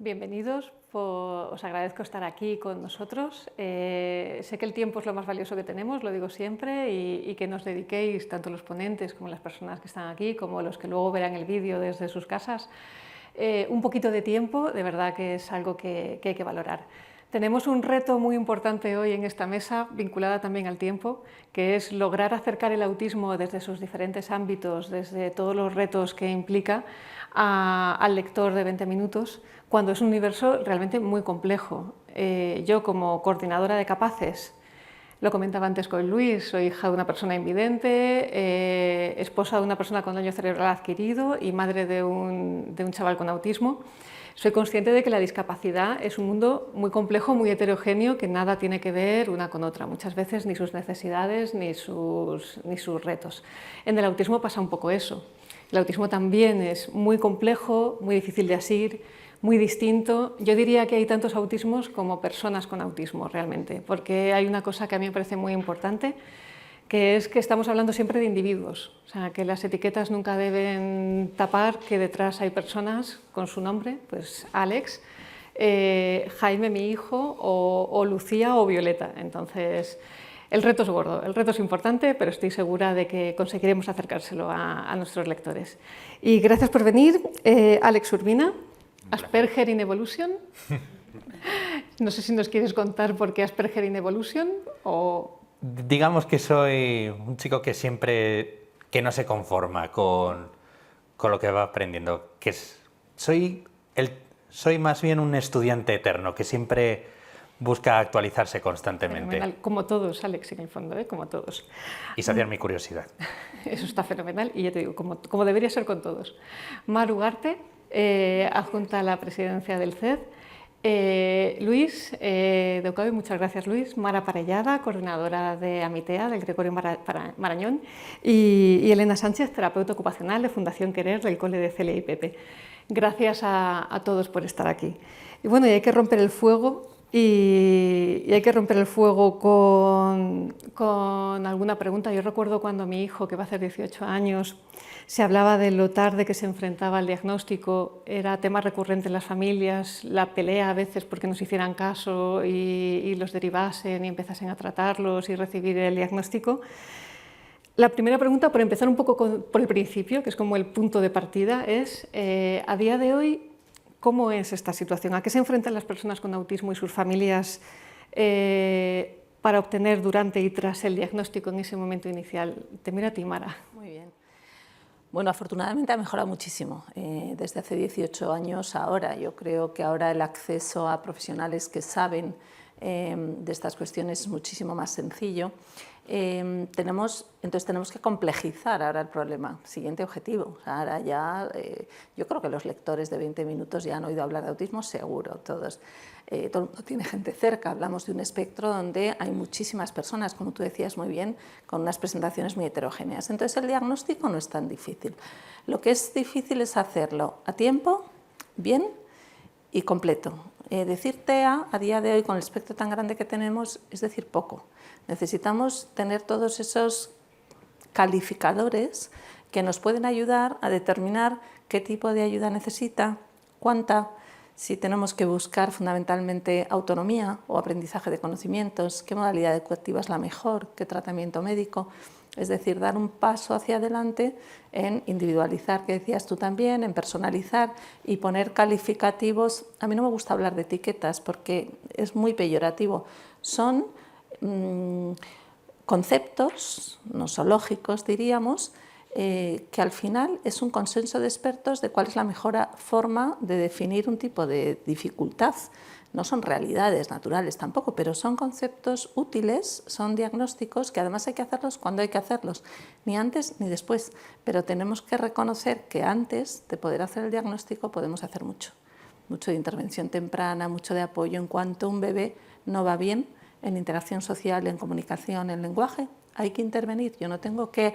Bienvenidos, os agradezco estar aquí con nosotros. Sé que el tiempo es lo más valioso que tenemos, lo digo siempre, y que nos dediquéis, tanto los ponentes como las personas que están aquí, como los que luego verán el vídeo desde sus casas, un poquito de tiempo, de verdad que es algo que hay que valorar. Tenemos un reto muy importante hoy en esta mesa, vinculada también al tiempo, que es lograr acercar el autismo desde sus diferentes ámbitos, desde todos los retos que implica, al lector de 20 minutos, cuando es un universo realmente muy complejo. Yo, como coordinadora de Capaces, lo comentaba antes con Luis, soy hija de una persona invidente, esposa de una persona con daño cerebral adquirido y madre de un chaval con autismo. Soy consciente de que la discapacidad es un mundo muy complejo, muy heterogéneo, que nada tiene que ver una con otra. Muchas veces ni sus necesidades ni sus retos. En el autismo pasa un poco eso. El autismo también es muy complejo, muy difícil de asir, muy distinto. Yo diría que hay tantos autismos como personas con autismo realmente, porque hay una cosa que a mí me parece muy importante, que es que estamos hablando siempre de individuos, o sea, que las etiquetas nunca deben tapar que detrás hay personas con su nombre, pues Alex, Jaime, mi hijo, o Lucía o Violeta. Entonces, el reto es gordo, el reto es importante, pero estoy segura de que conseguiremos acercárselo a nuestros lectores. Y gracias por venir, Alex Urbina, Asperger in Evolution. No sé si nos quieres contar por qué Asperger in Evolution o... Digamos que soy un chico que no se conforma con lo que va aprendiendo, soy más bien un estudiante eterno que siempre busca actualizarse constantemente. Fenomenal, como todos, Alex, en el fondo, como todos. Y saciar mi curiosidad. Eso está fenomenal y ya te digo, como debería ser con todos. Mar Ugarte, adjunta a la presidencia del CED. Luis de Ucabe, muchas gracias Luis. Mara Parellada, coordinadora de Amitea, del Gregorio Marañón. Y Elena Sánchez, terapeuta ocupacional de Fundación Querer, del Cole de Celia y Pepe. Gracias a todos por estar aquí. Y bueno, y hay que romper el fuego. Y hay que romper el fuego con alguna pregunta. Yo recuerdo cuando mi hijo, que va a hacer 18 años, se hablaba de lo tarde que se enfrentaba al diagnóstico, era tema recurrente en las familias, la pelea a veces porque nos hicieran caso y los derivasen y empezasen a tratarlos y recibir el diagnóstico. La primera pregunta, por empezar un poco por el principio, que es como el punto de partida, es a día de hoy, ¿cómo es esta situación? ¿A qué se enfrentan las personas con autismo y sus familias para obtener durante y tras el diagnóstico en ese momento inicial? Te miro a ti, Mara. Muy bien. Bueno, afortunadamente ha mejorado muchísimo desde hace 18 años a ahora. Yo creo que ahora el acceso a profesionales que saben de estas cuestiones es muchísimo más sencillo. Entonces tenemos que complejizar ahora el problema. Siguiente objetivo. Ahora ya, yo creo que los lectores de 20 minutos ya han oído hablar de autismo, seguro, todos. Todo el mundo tiene gente cerca. Hablamos de un espectro donde hay muchísimas personas, como tú decías muy bien, con unas presentaciones muy heterogéneas. Entonces el diagnóstico no es tan difícil. Lo que es difícil es hacerlo a tiempo, bien y completo. Decir TEA a día de hoy, con el espectro tan grande que tenemos, es decir poco. Necesitamos tener todos esos calificadores que nos pueden ayudar a determinar qué tipo de ayuda necesita, cuánta, si tenemos que buscar fundamentalmente autonomía o aprendizaje de conocimientos, qué modalidad educativa es la mejor, qué tratamiento médico. Es decir, dar un paso hacia adelante en individualizar, que decías tú también, en personalizar y poner calificativos. A mí no me gusta hablar de etiquetas porque es muy peyorativo. Son conceptos nosológicos, diríamos, que al final es un consenso de expertos de cuál es la mejor forma de definir un tipo de dificultad. No son realidades naturales tampoco, pero son conceptos útiles, son diagnósticos que además hay que hacerlos cuando hay que hacerlos, ni antes ni después. Pero tenemos que reconocer que antes de poder hacer el diagnóstico podemos hacer mucho. Mucho de intervención temprana, mucho de apoyo. En cuanto un bebé no va bien en interacción social, en comunicación, en lenguaje, hay que intervenir. Yo no tengo que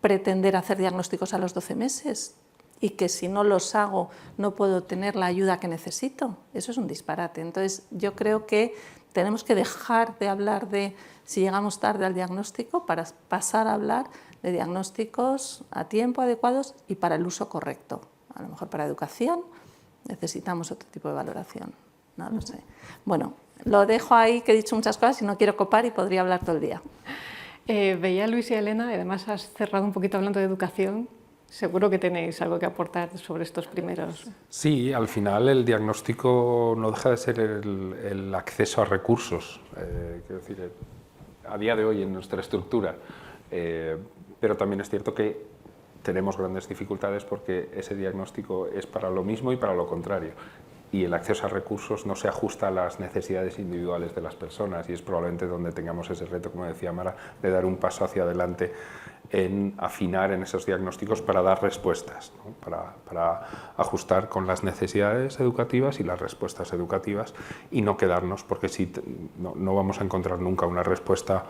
pretender hacer diagnósticos a los 12 meses y que si no los hago no puedo tener la ayuda que necesito. Eso es un disparate. Entonces yo creo que tenemos que dejar de hablar de si llegamos tarde al diagnóstico para pasar a hablar de diagnósticos a tiempo, adecuados y para el uso correcto. A lo mejor para educación, necesitamos otro tipo de valoración, no lo sé. Bueno, lo dejo ahí, que he dicho muchas cosas y no quiero copar y podría hablar todo el día. Veía a Luis y a Elena, y además has cerrado un poquito hablando de educación. Seguro que tenéis algo que aportar sobre estos primeros. Sí, al final el diagnóstico no deja de ser el acceso a recursos, quiero decir, a día de hoy en nuestra estructura, pero también es cierto que tenemos grandes dificultades porque ese diagnóstico es para lo mismo y para lo contrario. Y el acceso a recursos no se ajusta a las necesidades individuales de las personas y es probablemente donde tengamos ese reto, como decía Mara, de dar un paso hacia adelante en afinar en esos diagnósticos para dar respuestas, ¿no? para ajustar con las necesidades educativas y las respuestas educativas y no quedarnos, porque si no vamos a encontrar nunca una respuesta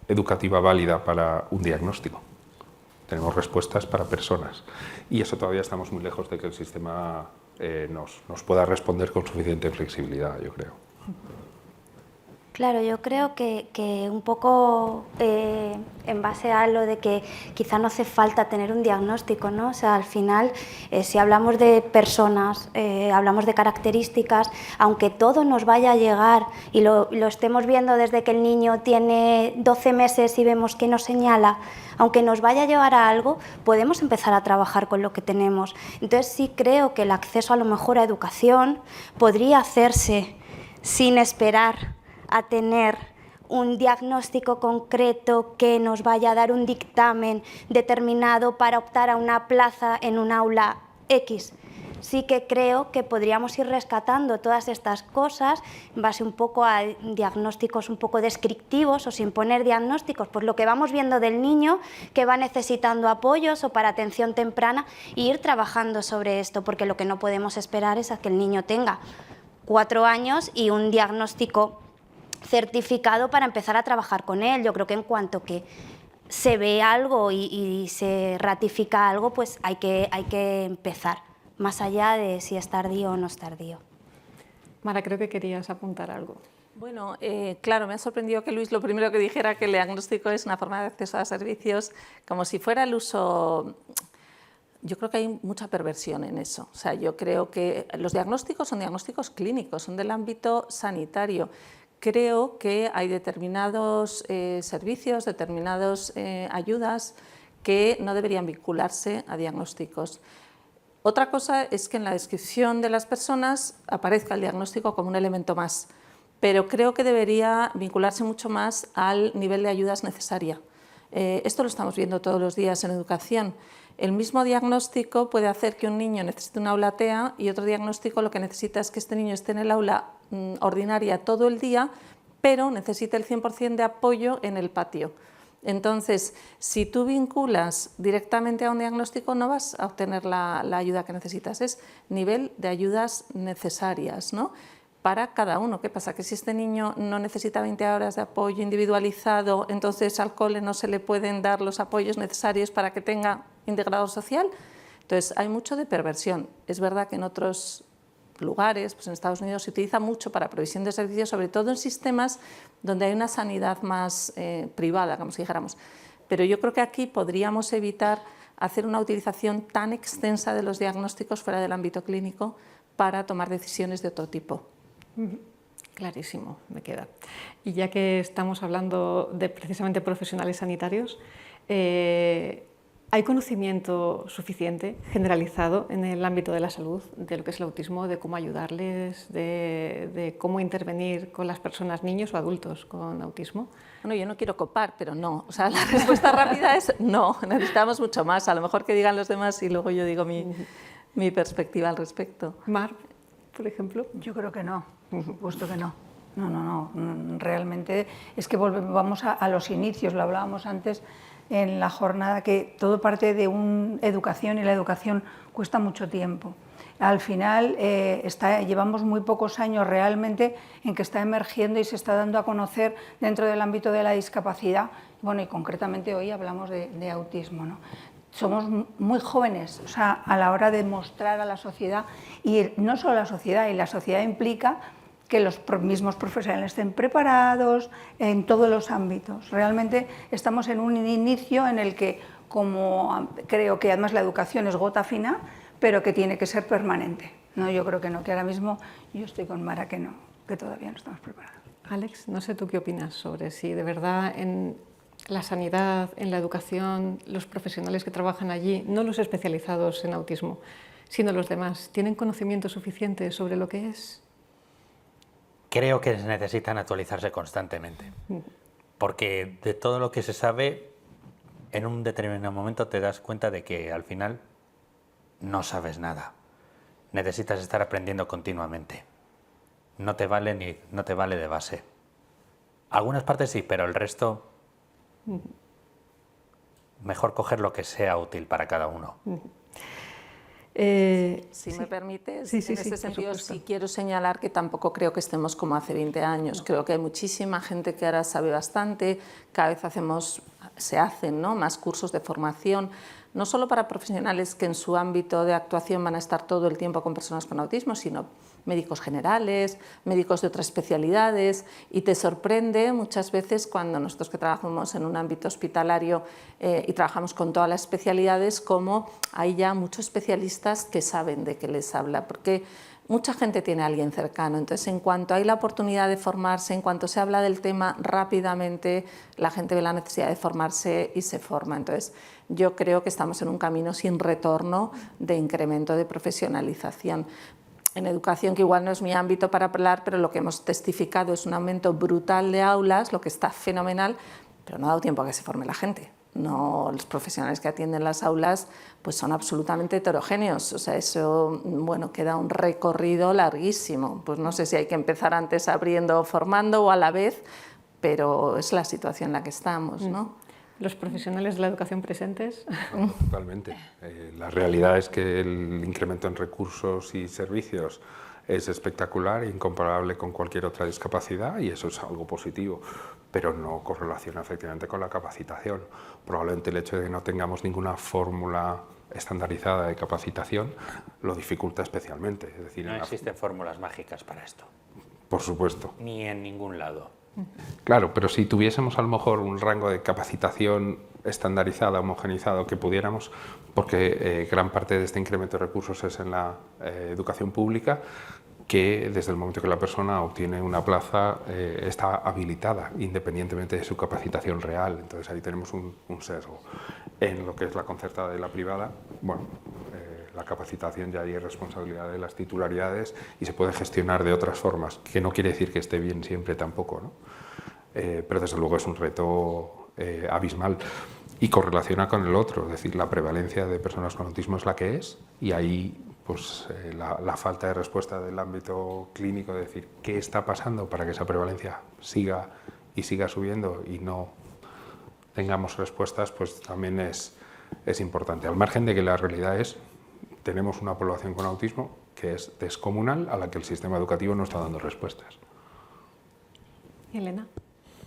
educativa válida para un diagnóstico. Tenemos respuestas para personas y eso todavía estamos muy lejos de que el sistema nos pueda responder con suficiente flexibilidad, yo creo. Claro, yo creo que un poco en base a lo de que quizá no hace falta tener un diagnóstico, ¿no? O sea, al final, si hablamos de personas, hablamos de características, aunque todo nos vaya a llegar y lo estemos viendo desde que el niño tiene 12 meses y vemos que nos señala, aunque nos vaya a llevar a algo, podemos empezar a trabajar con lo que tenemos. Entonces sí creo que el acceso a lo mejor a educación podría hacerse sin esperar a tener un diagnóstico concreto que nos vaya a dar un dictamen determinado para optar a una plaza en un aula X. Sí que creo que podríamos ir rescatando todas estas cosas en base un poco a diagnósticos un poco descriptivos o sin poner diagnósticos, pues lo que vamos viendo del niño que va necesitando apoyos o para atención temprana e ir trabajando sobre esto, porque lo que no podemos esperar es a que el niño tenga 4 años y un diagnóstico certificado para empezar a trabajar con él. Yo creo que en cuanto que se ve algo y se ratifica algo, pues hay que empezar, más allá de si es tardío o no es tardío. Mara, creo que querías apuntar algo. Bueno, claro, me ha sorprendido que Luis lo primero que dijera que el diagnóstico es una forma de acceso a servicios, como si fuera el uso. Yo creo que hay mucha perversión en eso. O sea, yo creo que los diagnósticos son diagnósticos clínicos, son del ámbito sanitario. Creo que hay determinados servicios, determinadas ayudas que no deberían vincularse a diagnósticos. Otra cosa es que en la descripción de las personas aparezca el diagnóstico como un elemento más, pero creo que debería vincularse mucho más al nivel de ayudas necesaria. Esto lo estamos viendo todos los días en educación. El mismo diagnóstico puede hacer que un niño necesite un aula TEA y otro diagnóstico lo que necesita es que este niño esté en el aula ordinaria todo el día, pero necesita el 100% de apoyo en el patio. Entonces, si tú vinculas directamente a un diagnóstico, no vas a obtener la ayuda que necesitas, es nivel de ayudas necesarias, ¿no? Para cada uno. ¿Qué pasa? Que si este niño no necesita 20 horas de apoyo individualizado, entonces al cole no se le pueden dar los apoyos necesarios para que tenga integrador social. Entonces hay mucho de perversión. Es verdad que en otros lugares, pues en Estados Unidos se utiliza mucho para provisión de servicios, sobre todo en sistemas donde hay una sanidad más privada, como si dijéramos. Pero yo creo que aquí podríamos evitar hacer una utilización tan extensa de los diagnósticos fuera del ámbito clínico para tomar decisiones de otro tipo. Clarísimo, me queda. Y ya que estamos hablando de precisamente profesionales sanitarios, ¿hay conocimiento suficiente, generalizado, en el ámbito de la salud, de lo que es el autismo, de cómo ayudarles, de cómo intervenir con las personas, niños o adultos con autismo? Bueno, yo no quiero copar, pero no. O sea, la respuesta rápida es no, necesitamos mucho más. A lo mejor que digan los demás y luego yo digo mi perspectiva al respecto. Mar, por ejemplo. Yo creo que no, por supuesto que no. No. Realmente es que vamos a los inicios, lo hablábamos antes en la jornada, que todo parte de una educación y la educación cuesta mucho tiempo. Al final llevamos muy pocos años realmente en que está emergiendo y se está dando a conocer dentro del ámbito de la discapacidad. Bueno, y concretamente hoy hablamos de autismo, ¿no? Somos muy jóvenes, o sea, a la hora de mostrar a la sociedad, y no solo a la sociedad, y la sociedad implica que los mismos profesionales estén preparados en todos los ámbitos. Realmente estamos en un inicio en el que, como creo que además la educación es gota fina, pero que tiene que ser permanente. No, yo creo que no, que ahora mismo yo estoy con Mara que no, que todavía no estamos preparados. Alex, no sé tú qué opinas sobre si de verdad en la sanidad, en la educación, los profesionales que trabajan allí, no los especializados en autismo, sino los demás, ¿tienen conocimiento suficiente sobre lo que es? Creo que necesitan actualizarse constantemente, porque de todo lo que se sabe, en un determinado momento te das cuenta de que al final no sabes nada. Necesitas estar aprendiendo continuamente. No te vale de base. Algunas partes sí, pero el resto mejor coger lo que sea útil para cada uno. Si me permites, Sí, en ese sentido sí quiero señalar que tampoco creo que estemos como hace 20 años. No. Creo que hay muchísima gente que ahora sabe bastante, cada vez se hacen, ¿no?, más cursos de formación, no solo para profesionales que en su ámbito de actuación van a estar todo el tiempo con personas con autismo, sino médicos generales, médicos de otras especialidades, y te sorprende muchas veces cuando nosotros que trabajamos en un ámbito hospitalario y trabajamos con todas las especialidades, como hay ya muchos especialistas que saben de qué les habla, porque mucha gente tiene a alguien cercano, entonces en cuanto hay la oportunidad de formarse, en cuanto se habla del tema, rápidamente la gente ve la necesidad de formarse y se forma. Entonces yo creo que estamos en un camino sin retorno de incremento de profesionalización. En educación, que igual no es mi ámbito para hablar, pero lo que hemos testificado es un aumento brutal de aulas, lo que está fenomenal, pero no ha dado tiempo a que se forme la gente. No, los profesionales que atienden las aulas pues son absolutamente heterogéneos, o sea, eso, bueno, queda un recorrido larguísimo. Pues no sé si hay que empezar antes abriendo o formando o a la vez, pero es la situación en la que estamos, ¿no? ¿Los profesionales de la educación presentes? Totalmente. La realidad es que el incremento en recursos y servicios es espectacular e incomparable con cualquier otra discapacidad, y eso es algo positivo, pero no correlaciona efectivamente con la capacitación. Probablemente el hecho de que no tengamos ninguna fórmula estandarizada de capacitación lo dificulta especialmente. Es decir, no existen fórmulas mágicas para esto. Por supuesto. Ni en ningún lado. Claro, pero si tuviésemos a lo mejor un rango de capacitación estandarizada, homogenizado, que pudiéramos, porque gran parte de este incremento de recursos es en la educación pública, que desde el momento que la persona obtiene una plaza está habilitada independientemente de su capacitación real. Entonces ahí tenemos un sesgo. En lo que es la concertada y la privada, bueno, la capacitación ya hay responsabilidad de las titularidades y se puede gestionar de otras formas, que no quiere decir que esté bien siempre tampoco, ¿no? Pero desde luego es un reto abismal y correlaciona con el otro, es decir, la prevalencia de personas con autismo es la que es, y ahí pues, la falta de respuesta del ámbito clínico, de decir qué está pasando para que esa prevalencia siga subiendo y no tengamos respuestas, pues también es importante, al margen de que la realidad es tenemos una población con autismo que es descomunal, a la que el sistema educativo no está dando respuestas. Elena.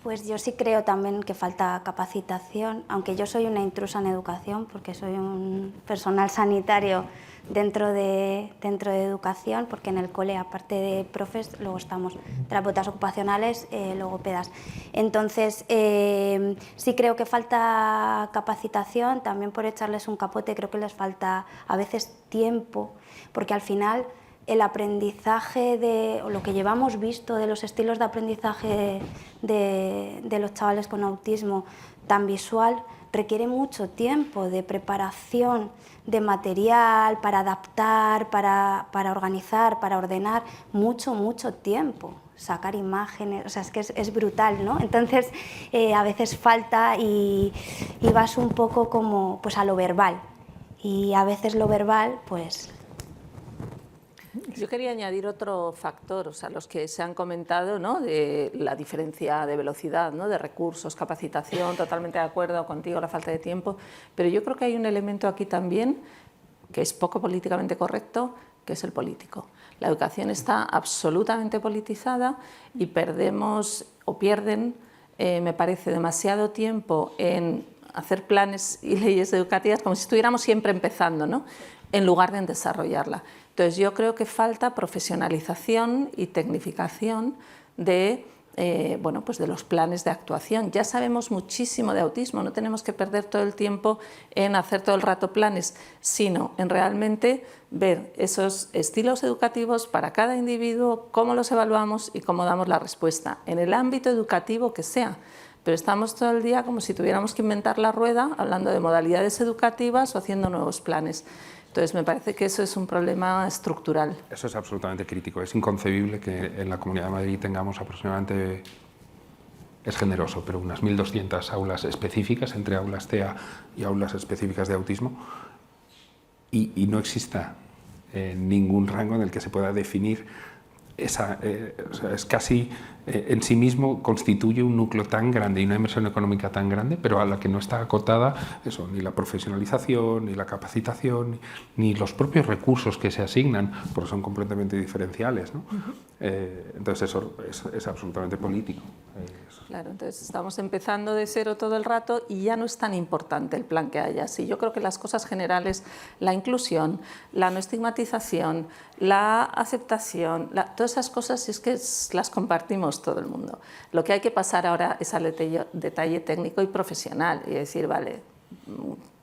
Pues yo sí creo también que falta capacitación, aunque yo soy una intrusa en educación, porque soy un personal sanitario dentro de educación, porque en el cole, aparte de profes, luego estamos terapeutas ocupacionales, logopedas. Entonces, sí creo que falta capacitación, también por echarles un capote, creo que les falta a veces tiempo, porque al final el aprendizaje o lo que llevamos visto de los estilos de aprendizaje de los chavales con autismo tan visual requiere mucho tiempo de preparación de material, para adaptar, para organizar, para ordenar, mucho tiempo. Sacar imágenes, o sea, es que es brutal, ¿no? Entonces, a veces falta y vas un poco como pues, a lo verbal. Y a veces lo verbal, pues... Yo quería añadir otro factor, o sea, los que se han comentado, ¿no?, de la diferencia de velocidad, ¿no?, de recursos, capacitación, totalmente de acuerdo contigo, la falta de tiempo, pero yo creo que hay un elemento aquí también que es poco políticamente correcto, que es el político. La educación está absolutamente politizada y perdemos o pierden, me parece, demasiado tiempo en hacer planes y leyes educativas como si estuviéramos siempre empezando, ¿no?, en lugar de en desarrollarla. Entonces yo creo que falta profesionalización y tecnificación de bueno, pues de los planes de actuación. Ya sabemos muchísimo de autismo, no tenemos que perder todo el tiempo en hacer todo el rato planes, sino en realmente ver esos estilos educativos para cada individuo, cómo los evaluamos y cómo damos la respuesta, en el ámbito educativo que sea. Pero estamos todo el día como si tuviéramos que inventar la rueda, hablando de modalidades educativas o haciendo nuevos planes. Entonces, me parece que eso es un problema estructural. Eso es absolutamente crítico. Es inconcebible que en la Comunidad de Madrid tengamos aproximadamente, es generoso, pero unas 1.200 aulas específicas, entre aulas TEA y aulas específicas de autismo, y no exista ningún rango en el que se pueda definir esa, o sea, es casi en sí mismo constituye un núcleo tan grande y una inversión económica tan grande, pero a la que no está acotada eso, ni la profesionalización, ni la capacitación, ni los propios recursos que se asignan, porque son completamente diferenciales, ¿no? Entonces eso es absolutamente político. Claro, entonces estamos empezando de cero todo el rato y ya no es tan importante el plan que haya. Sí, yo creo que las cosas generales, la inclusión, la no estigmatización, la aceptación, todas esas cosas es que las compartimos todo el mundo. Lo que hay que pasar ahora es al detalle técnico y profesional y decir, vale,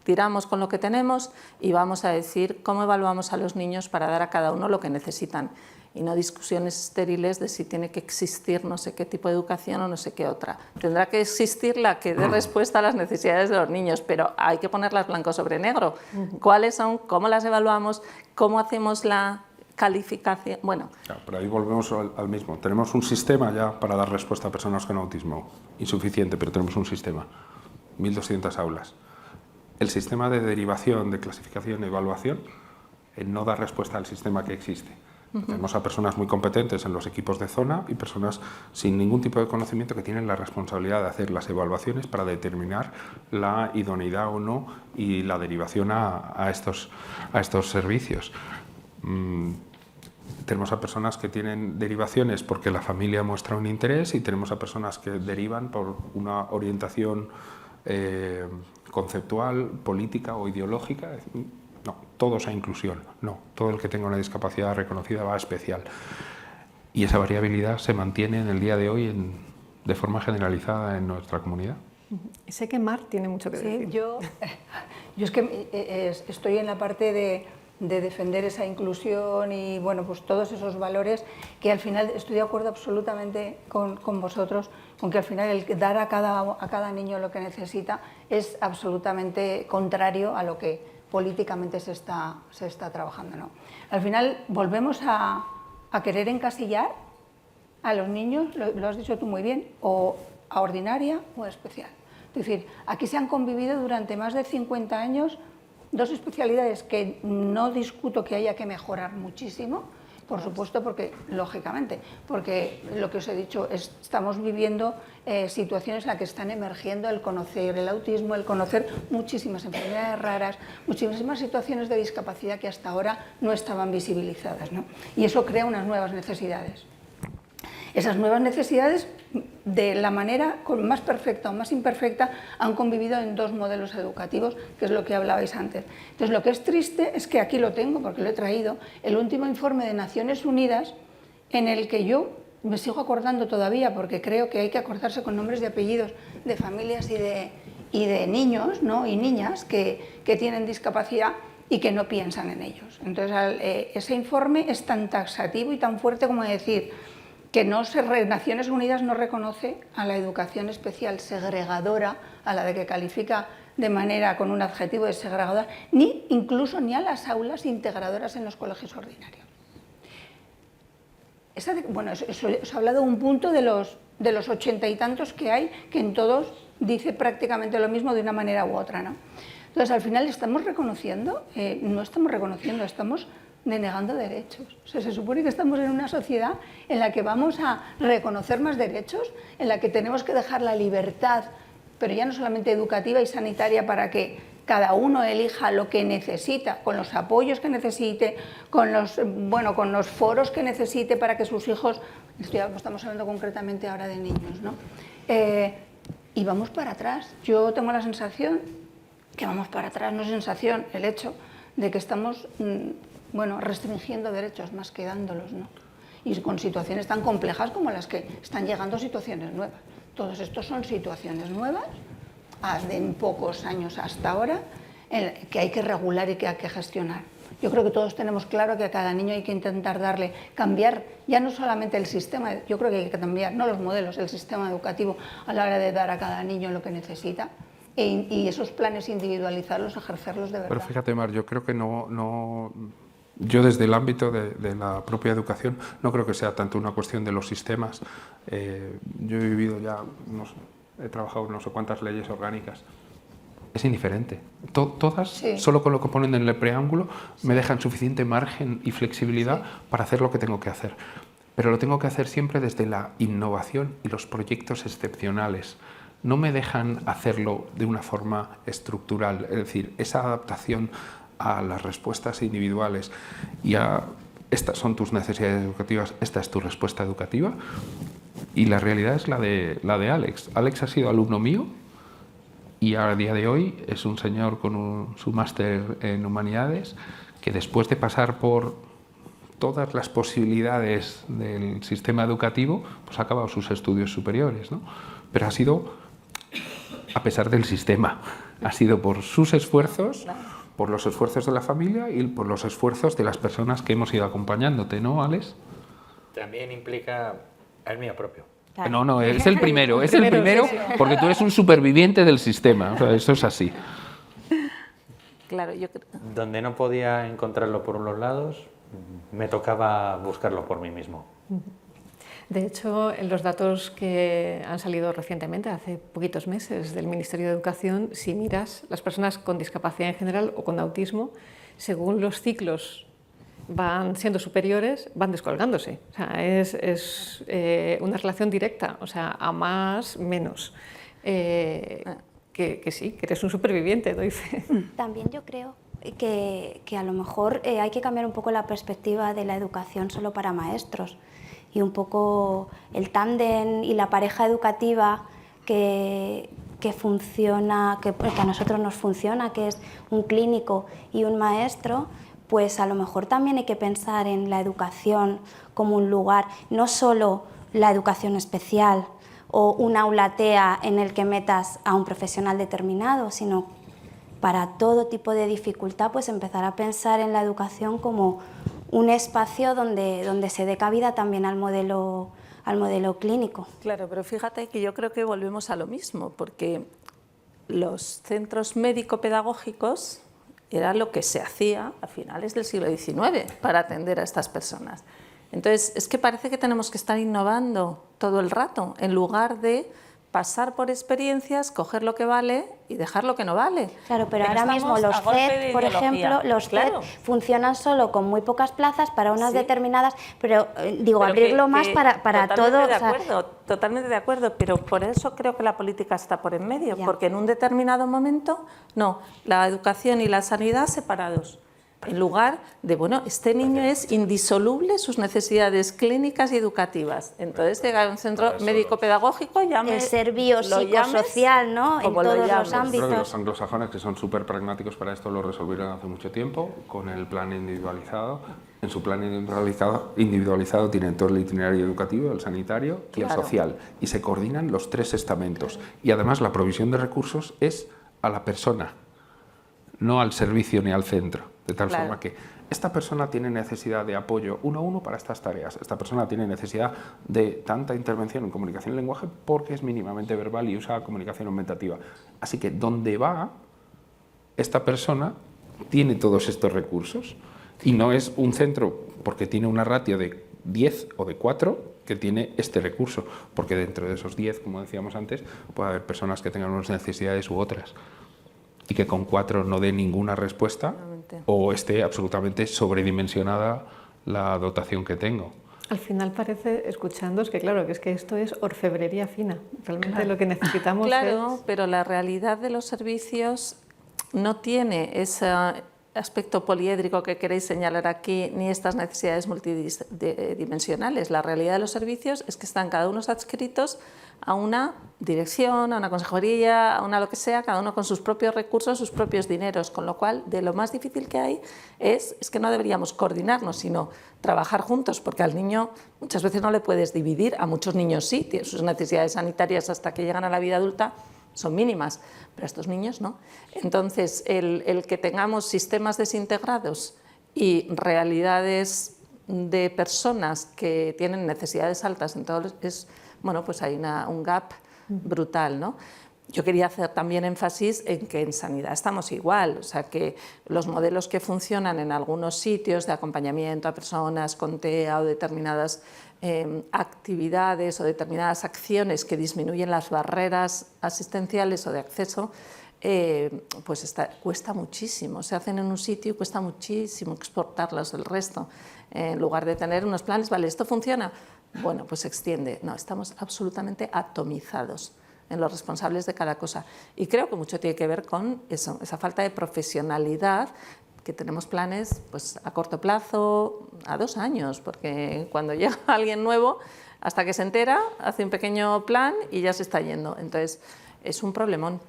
tiramos con lo que tenemos y vamos a decir cómo evaluamos a los niños para dar a cada uno lo que necesitan. Y no discusiones estériles de si tiene que existir no sé qué tipo de educación o no sé qué otra. Tendrá que existir la que dé respuesta a las necesidades de los niños, pero hay que ponerlas blanco sobre negro. ¿Cuáles son? ¿Cómo las evaluamos? ¿Cómo hacemos la calificación? Bueno. Claro, pero ahí volvemos al mismo. Tenemos un sistema ya para dar respuesta a personas con autismo. Insuficiente, pero tenemos un sistema. 1.200 aulas. El sistema de derivación, de clasificación y evaluación no da respuesta al sistema que existe. Tenemos a personas muy competentes en los equipos de zona y personas sin ningún tipo de conocimiento que tienen la responsabilidad de hacer las evaluaciones para determinar la idoneidad o no y la derivación a estos servicios. Tenemos a personas que tienen derivaciones porque la familia muestra un interés y tenemos a personas que derivan por una orientación conceptual, política o ideológica. No, todos a inclusión, no, todo el que tenga una discapacidad reconocida va a especial. Y esa variabilidad se mantiene en el día de hoy de forma generalizada en nuestra comunidad. Sé que Mar tiene mucho que decir. Yo es que estoy en la parte de defender esa inclusión y bueno, pues todos esos valores que al final estoy de acuerdo absolutamente con vosotros, con que al final el dar a cada niño lo que necesita es absolutamente contrario a lo que políticamente se está trabajando, ¿no? Al final volvemos a querer encasillar a los niños, lo has dicho tú muy bien, o a ordinaria o a especial. Es decir, aquí se han convivido durante más de 50 años dos especialidades que no discuto que haya que mejorar muchísimo, por supuesto, porque, lógicamente, porque lo que os he dicho, estamos viviendo situaciones en las que están emergiendo el conocer el autismo, el conocer muchísimas enfermedades raras, muchísimas situaciones de discapacidad que hasta ahora no estaban visibilizadas, ¿no? Y eso crea unas nuevas necesidades. Esas nuevas necesidades, de la manera más perfecta o más imperfecta, han convivido en dos modelos educativos, que es lo que hablabais antes. Entonces, lo que es triste es que aquí lo tengo, porque lo he traído, el último informe de Naciones Unidas, en el que yo me sigo acordando todavía, porque creo que hay que acordarse con nombres y apellidos de familias y de niños, ¿no? Y niñas que tienen discapacidad y que no piensan en ellos. Entonces, ese informe es tan taxativo y tan fuerte como decir que Naciones Unidas no reconoce a la educación especial segregadora, a la de que califica de manera con un adjetivo de segregadora, ni incluso ni a las aulas integradoras en los colegios ordinarios. Bueno, os he hablado de un punto de los 80 y tantos que hay, que en todos dice prácticamente lo mismo de una manera u otra, ¿no? Entonces, al final, ¿estamos reconociendo? No estamos reconociendo, estamos denegando derechos. O sea, se supone que estamos en una sociedad en la que vamos a reconocer más derechos, en la que tenemos que dejar la libertad, pero ya no solamente educativa y sanitaria, para que cada uno elija lo que necesita, con los apoyos que necesite, con los foros que necesite para que sus hijos, estamos hablando concretamente ahora de niños, ¿no? Y vamos para atrás. Yo tengo la sensación que vamos para atrás, no es sensación, el hecho de que estamos restringiendo derechos más que dándolos, ¿no? y con situaciones tan complejas como las que están llegando situaciones nuevas. Todos estos son situaciones nuevas, de pocos años hasta ahora, que hay que regular y que hay que gestionar. Yo creo que todos tenemos claro que a cada niño hay que intentar cambiar ya no solamente el sistema, yo creo que hay que cambiar, no los modelos, el sistema educativo a la hora de dar a cada niño lo que necesita y esos planes individualizarlos, ejercerlos de verdad. Pero fíjate, Mar, yo creo que yo desde el ámbito de la propia educación no creo que sea tanto una cuestión de los sistemas. Yo he vivido ya, he trabajado en no sé cuántas leyes orgánicas. Es indiferente. Todas, sí, solo con lo que ponen en el preámbulo, me dejan suficiente margen y flexibilidad para hacer lo que tengo que hacer. Pero lo tengo que hacer siempre desde la innovación y los proyectos excepcionales. No me dejan hacerlo de una forma estructural, es decir, esa adaptación a las respuestas individuales y a estas son tus necesidades educativas, esta es tu respuesta educativa. Y la realidad es la de Alex. Alex ha sido alumno mío y a día de hoy es un señor con su máster en Humanidades que después de pasar por todas las posibilidades del sistema educativo, pues ha acabado sus estudios superiores, ¿no? Pero ha sido a pesar del sistema, ha sido por sus esfuerzos, por los esfuerzos de la familia y por los esfuerzos de las personas que hemos ido acompañándote, ¿no, Alex? También implica el mío propio. Claro. No, es el primero, porque tú eres un superviviente del sistema, o sea, eso es así. Claro, yo creo. Donde no podía encontrarlo por unos lados, me tocaba buscarlo por mí mismo. De hecho, en los datos que han salido recientemente, hace poquitos meses, del Ministerio de Educación, si miras las personas con discapacidad en general o con autismo, según los ciclos van siendo superiores, van descolgándose. O sea, es una relación directa, o sea, a más, menos. Que sí, que eres un superviviente, doy fe. También yo creo que a lo mejor hay que cambiar un poco la perspectiva de la educación solo para maestros y un poco el tándem y la pareja educativa que funciona, que a nosotros nos funciona, que es un clínico y un maestro. Pues a lo mejor también hay que pensar en la educación como un lugar, no solo la educación especial o un aula TEA en el que metas a un profesional determinado, sino para todo tipo de dificultad, pues empezar a pensar en la educación como un espacio donde se dé cabida también al modelo clínico. Claro, pero fíjate que yo creo que volvemos a lo mismo, porque los centros médico-pedagógicos era lo que se hacía a finales del siglo XIX para atender a estas personas. Entonces, es que parece que tenemos que estar innovando todo el rato, en lugar de pasar por experiencias, coger lo que vale y dejar lo que no vale. Claro, pero ahora mismo los CED, por ejemplo, los CED funcionan solo con muy pocas plazas para unas determinadas, pero abrirlo más para todo. Totalmente de acuerdo, pero por eso creo que la política está por en medio, porque en un determinado momento, no, la educación y la sanidad separados. En lugar de, este niño es indisoluble sus necesidades clínicas y educativas. Entonces llega a un centro médico-pedagógico, el ser biopsicosocial, ¿no? En todos los ámbitos. Creo que los anglosajones, que son súper pragmáticos para esto, lo resolvieron hace mucho tiempo con el plan individualizado. En su plan individualizado tienen todo el itinerario educativo, el sanitario y el social. Y se coordinan los tres estamentos. Y además la provisión de recursos es a la persona, no al servicio ni al centro. De tal forma que esta persona tiene necesidad de apoyo uno a uno para estas tareas. Esta persona tiene necesidad de tanta intervención en comunicación y lenguaje porque es mínimamente verbal y usa comunicación aumentativa. Así que donde va, esta persona tiene todos estos recursos y no es un centro porque tiene una ratio de 10 o de 4 que tiene este recurso, porque dentro de esos 10, como decíamos antes, puede haber personas que tengan unas necesidades u otras y que con 4 no dé ninguna respuesta o esté absolutamente sobredimensionada la dotación que tengo. Al final parece, escuchando, es que esto es orfebrería fina. Realmente lo que necesitamos es... pero la realidad de los servicios no tiene aspecto poliédrico que queréis señalar aquí, ni estas necesidades multidimensionales. La realidad de los servicios es que están cada uno adscritos a una dirección, a una consejería, a una lo que sea, cada uno con sus propios recursos, sus propios dineros, con lo cual de lo más difícil que hay es que no deberíamos coordinarnos, sino trabajar juntos, porque al niño muchas veces no le puedes dividir, a muchos niños sí, sus necesidades sanitarias hasta que llegan a la vida adulta son mínimas, pero a estos niños no. Entonces, el que tengamos sistemas desintegrados y realidades de personas que tienen necesidades altas en todos es, bueno, pues hay un gap brutal, ¿no? Yo quería hacer también énfasis en que en sanidad estamos igual, o sea que los modelos que funcionan en algunos sitios de acompañamiento a personas con TEA o determinadas actividades o determinadas acciones que disminuyen las barreras asistenciales o de acceso, pues cuesta muchísimo. Se hacen en un sitio y cuesta muchísimo exportarlos del resto. En lugar de tener unos planes, vale, ¿esto funciona? Bueno, pues se extiende. No, estamos absolutamente atomizados en los responsables de cada cosa. Y creo que mucho tiene que ver con eso, esa falta de profesionalidad, que tenemos planes pues, a corto plazo, a 2 años, porque cuando llega alguien nuevo, hasta que se entera, hace un pequeño plan y ya se está yendo. Entonces, es un problemón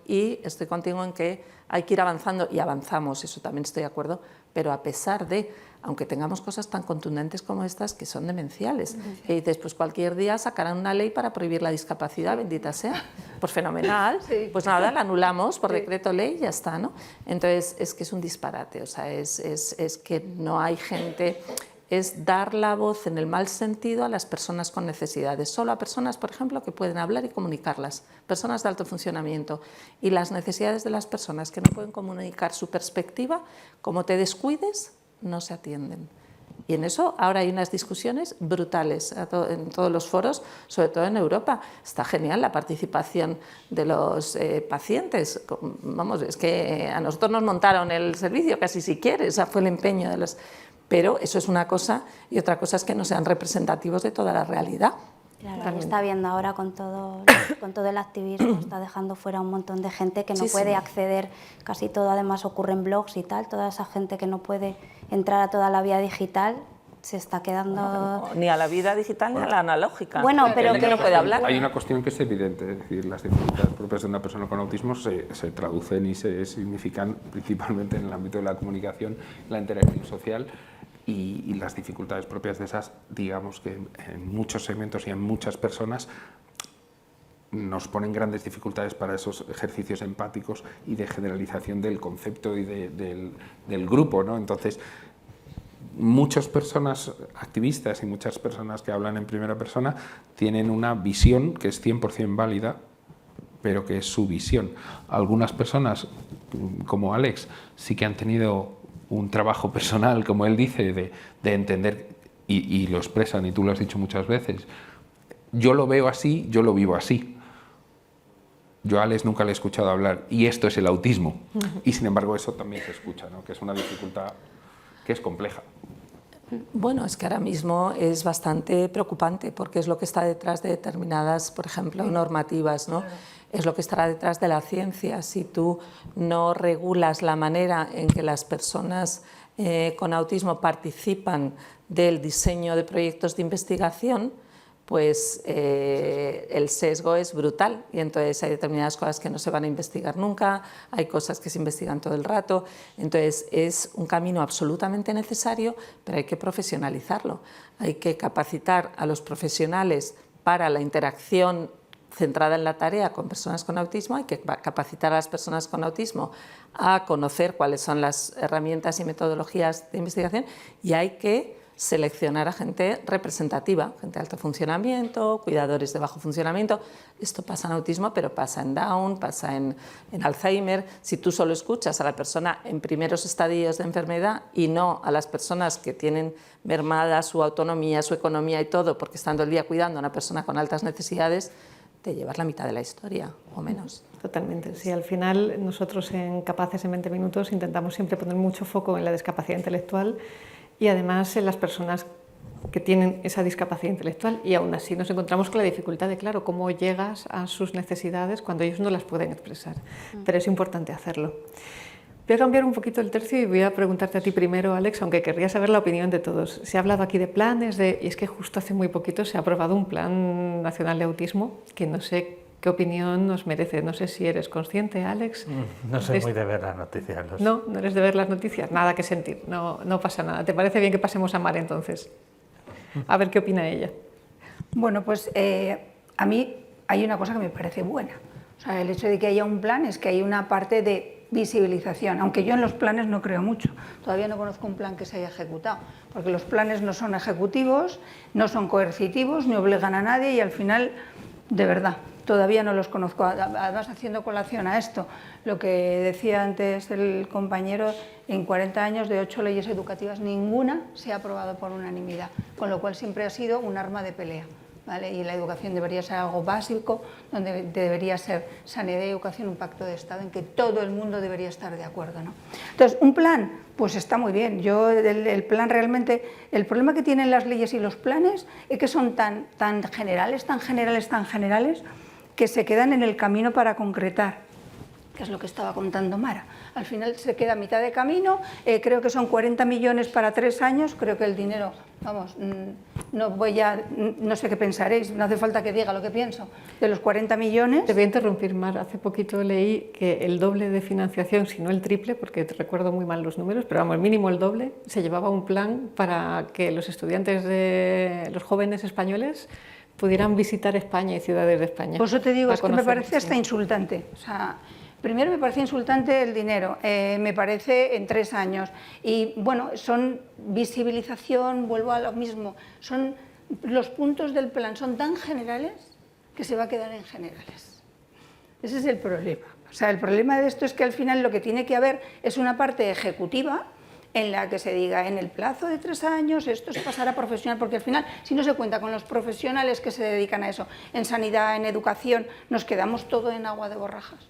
y estoy contigo en que hay que ir avanzando y avanzamos, eso también estoy de acuerdo, pero a pesar de, aunque tengamos cosas tan contundentes como estas que son demenciales, y dices, pues cualquier día sacarán una ley para prohibir la discapacidad, bendita sea, pues fenomenal, sí. Pues nada, la anulamos por decreto ley y ya está, ¿no? Entonces, es que es un disparate, o sea, es que no hay gente, es dar la voz en el mal sentido a las personas con necesidades, solo a personas, por ejemplo, que pueden hablar y comunicarlas, personas de alto funcionamiento, y las necesidades de las personas que no pueden comunicar su perspectiva, como te descuides, no se atienden. Y en eso ahora hay unas discusiones brutales en todos los foros, sobre todo en Europa. Está genial la participación de los pacientes. Vamos, es que a nosotros nos montaron el servicio casi si quieres, o sea, fue el empeño de los... Pero eso es una cosa, y otra cosa es que no sean representativos de toda la realidad. Claro, lo está viendo ahora con todo el activismo, está dejando fuera un montón de gente que no puede acceder, casi todo además ocurre en blogs y tal, toda esa gente que no puede entrar a toda la vía digital se está quedando... No, ni a la vida digital ni a la analógica. Bueno, pero que no puede hablar. Hay una cuestión que es evidente, es decir, las dificultades propias de una persona con autismo se traducen y se significan principalmente en el ámbito de la comunicación, la interacción social, y las dificultades propias de esas, digamos que en muchos segmentos y en muchas personas nos ponen grandes dificultades para esos ejercicios empáticos y de generalización del concepto y del grupo, ¿no? Entonces, muchas personas activistas y muchas personas que hablan en primera persona tienen una visión que es 100% válida, pero que es su visión. Algunas personas, como Alex, sí que han tenido un trabajo personal, como él dice, de entender, y lo expresan, y tú lo has dicho muchas veces, yo lo veo así, yo lo vivo así. Yo a Alex nunca le he escuchado hablar, y esto es el autismo. Y sin embargo eso también se escucha, ¿no? Que es una dificultad que es compleja. Bueno, es que ahora mismo es bastante preocupante, porque es lo que está detrás de determinadas, por ejemplo, normativas, ¿no? Es lo que estará detrás de la ciencia. Si tú no regulas la manera en que las personas con autismo participan del diseño de proyectos de investigación, pues el sesgo es brutal, y entonces hay determinadas cosas que no se van a investigar nunca, hay cosas que se investigan todo el rato, entonces es un camino absolutamente necesario, pero hay que profesionalizarlo, hay que capacitar a los profesionales para la interacción centrada en la tarea con personas con autismo, hay que capacitar a las personas con autismo a conocer cuáles son las herramientas y metodologías de investigación, y hay que seleccionar a gente representativa, gente de alto funcionamiento, cuidadores de bajo funcionamiento. Esto pasa en autismo, pero pasa en Down, pasa en Alzheimer. Si tú solo escuchas a la persona en primeros estadios de enfermedad y no a las personas que tienen mermada su autonomía, su economía y todo, porque están todo el día cuidando a una persona con altas necesidades, te llevas la mitad de la historia, o menos. Totalmente, sí. Al final, nosotros en Capaces en 20 minutos intentamos siempre poner mucho foco en la discapacidad intelectual y además en las personas que tienen esa discapacidad intelectual, y aún así nos encontramos con la dificultad de, claro, cómo llegas a sus necesidades cuando ellos no las pueden expresar, pero es importante hacerlo. Voy a cambiar un poquito el tercio y voy a preguntarte a ti primero, Alex, aunque querría saber la opinión de todos. Se ha hablado aquí de planes, y es que justo hace muy poquito se ha aprobado un Plan Nacional de Autismo que no sé qué opinión nos merece. No sé si eres consciente, Alex. No soy muy de ver las noticias. No eres de ver las noticias. Nada que sentir, no pasa nada. ¿Te parece bien que pasemos a Mar entonces? A ver qué opina ella. Bueno, pues a mí hay una cosa que me parece buena. O sea, el hecho de que haya un plan es que hay una parte de visibilización, aunque yo en los planes no creo mucho. Todavía no conozco un plan que se haya ejecutado, porque los planes no son ejecutivos, no son coercitivos, ni obligan a nadie y al final, de verdad, todavía no los conozco. Además, haciendo colación a esto, lo que decía antes el compañero, en 40 años de 8 leyes educativas, ninguna se ha aprobado por unanimidad, con lo cual siempre ha sido un arma de pelea. ¿Vale? Y la educación debería ser algo básico, donde debería ser sanidad y educación un pacto de Estado en que todo el mundo debería estar de acuerdo, ¿no? Entonces, un plan, pues está muy bien. Yo, el plan realmente, el problema que tienen las leyes y los planes es que son tan generales, que se quedan en el camino para concretar, que es lo que estaba contando Mara. Al final se queda a mitad de camino, creo que son 40 millones para 3 años, creo que el dinero, vamos, no sé qué pensaréis, no hace falta que diga lo que pienso, de los 40 millones... Te voy a interrumpir, Mar, hace poquito leí que el doble de financiación, si no el triple, porque te recuerdo muy mal los números, pero vamos, mínimo el doble, se llevaba un plan para que los estudiantes, los jóvenes españoles, pudieran visitar España y ciudades de España. Por eso te digo, es que me parece hasta insultante. O sea, primero me parece insultante el dinero, me parece en 3 años. Y bueno, son visibilización, vuelvo a lo mismo, son los puntos del plan son tan generales que se va a quedar en generales. Ese es el problema. O sea, el problema de esto es que al final lo que tiene que haber es una parte ejecutiva en la que se diga en el plazo de 3 años esto se pasará a profesional, porque al final si no se cuenta con los profesionales que se dedican a eso, en sanidad, en educación, nos quedamos todo en agua de borrajas.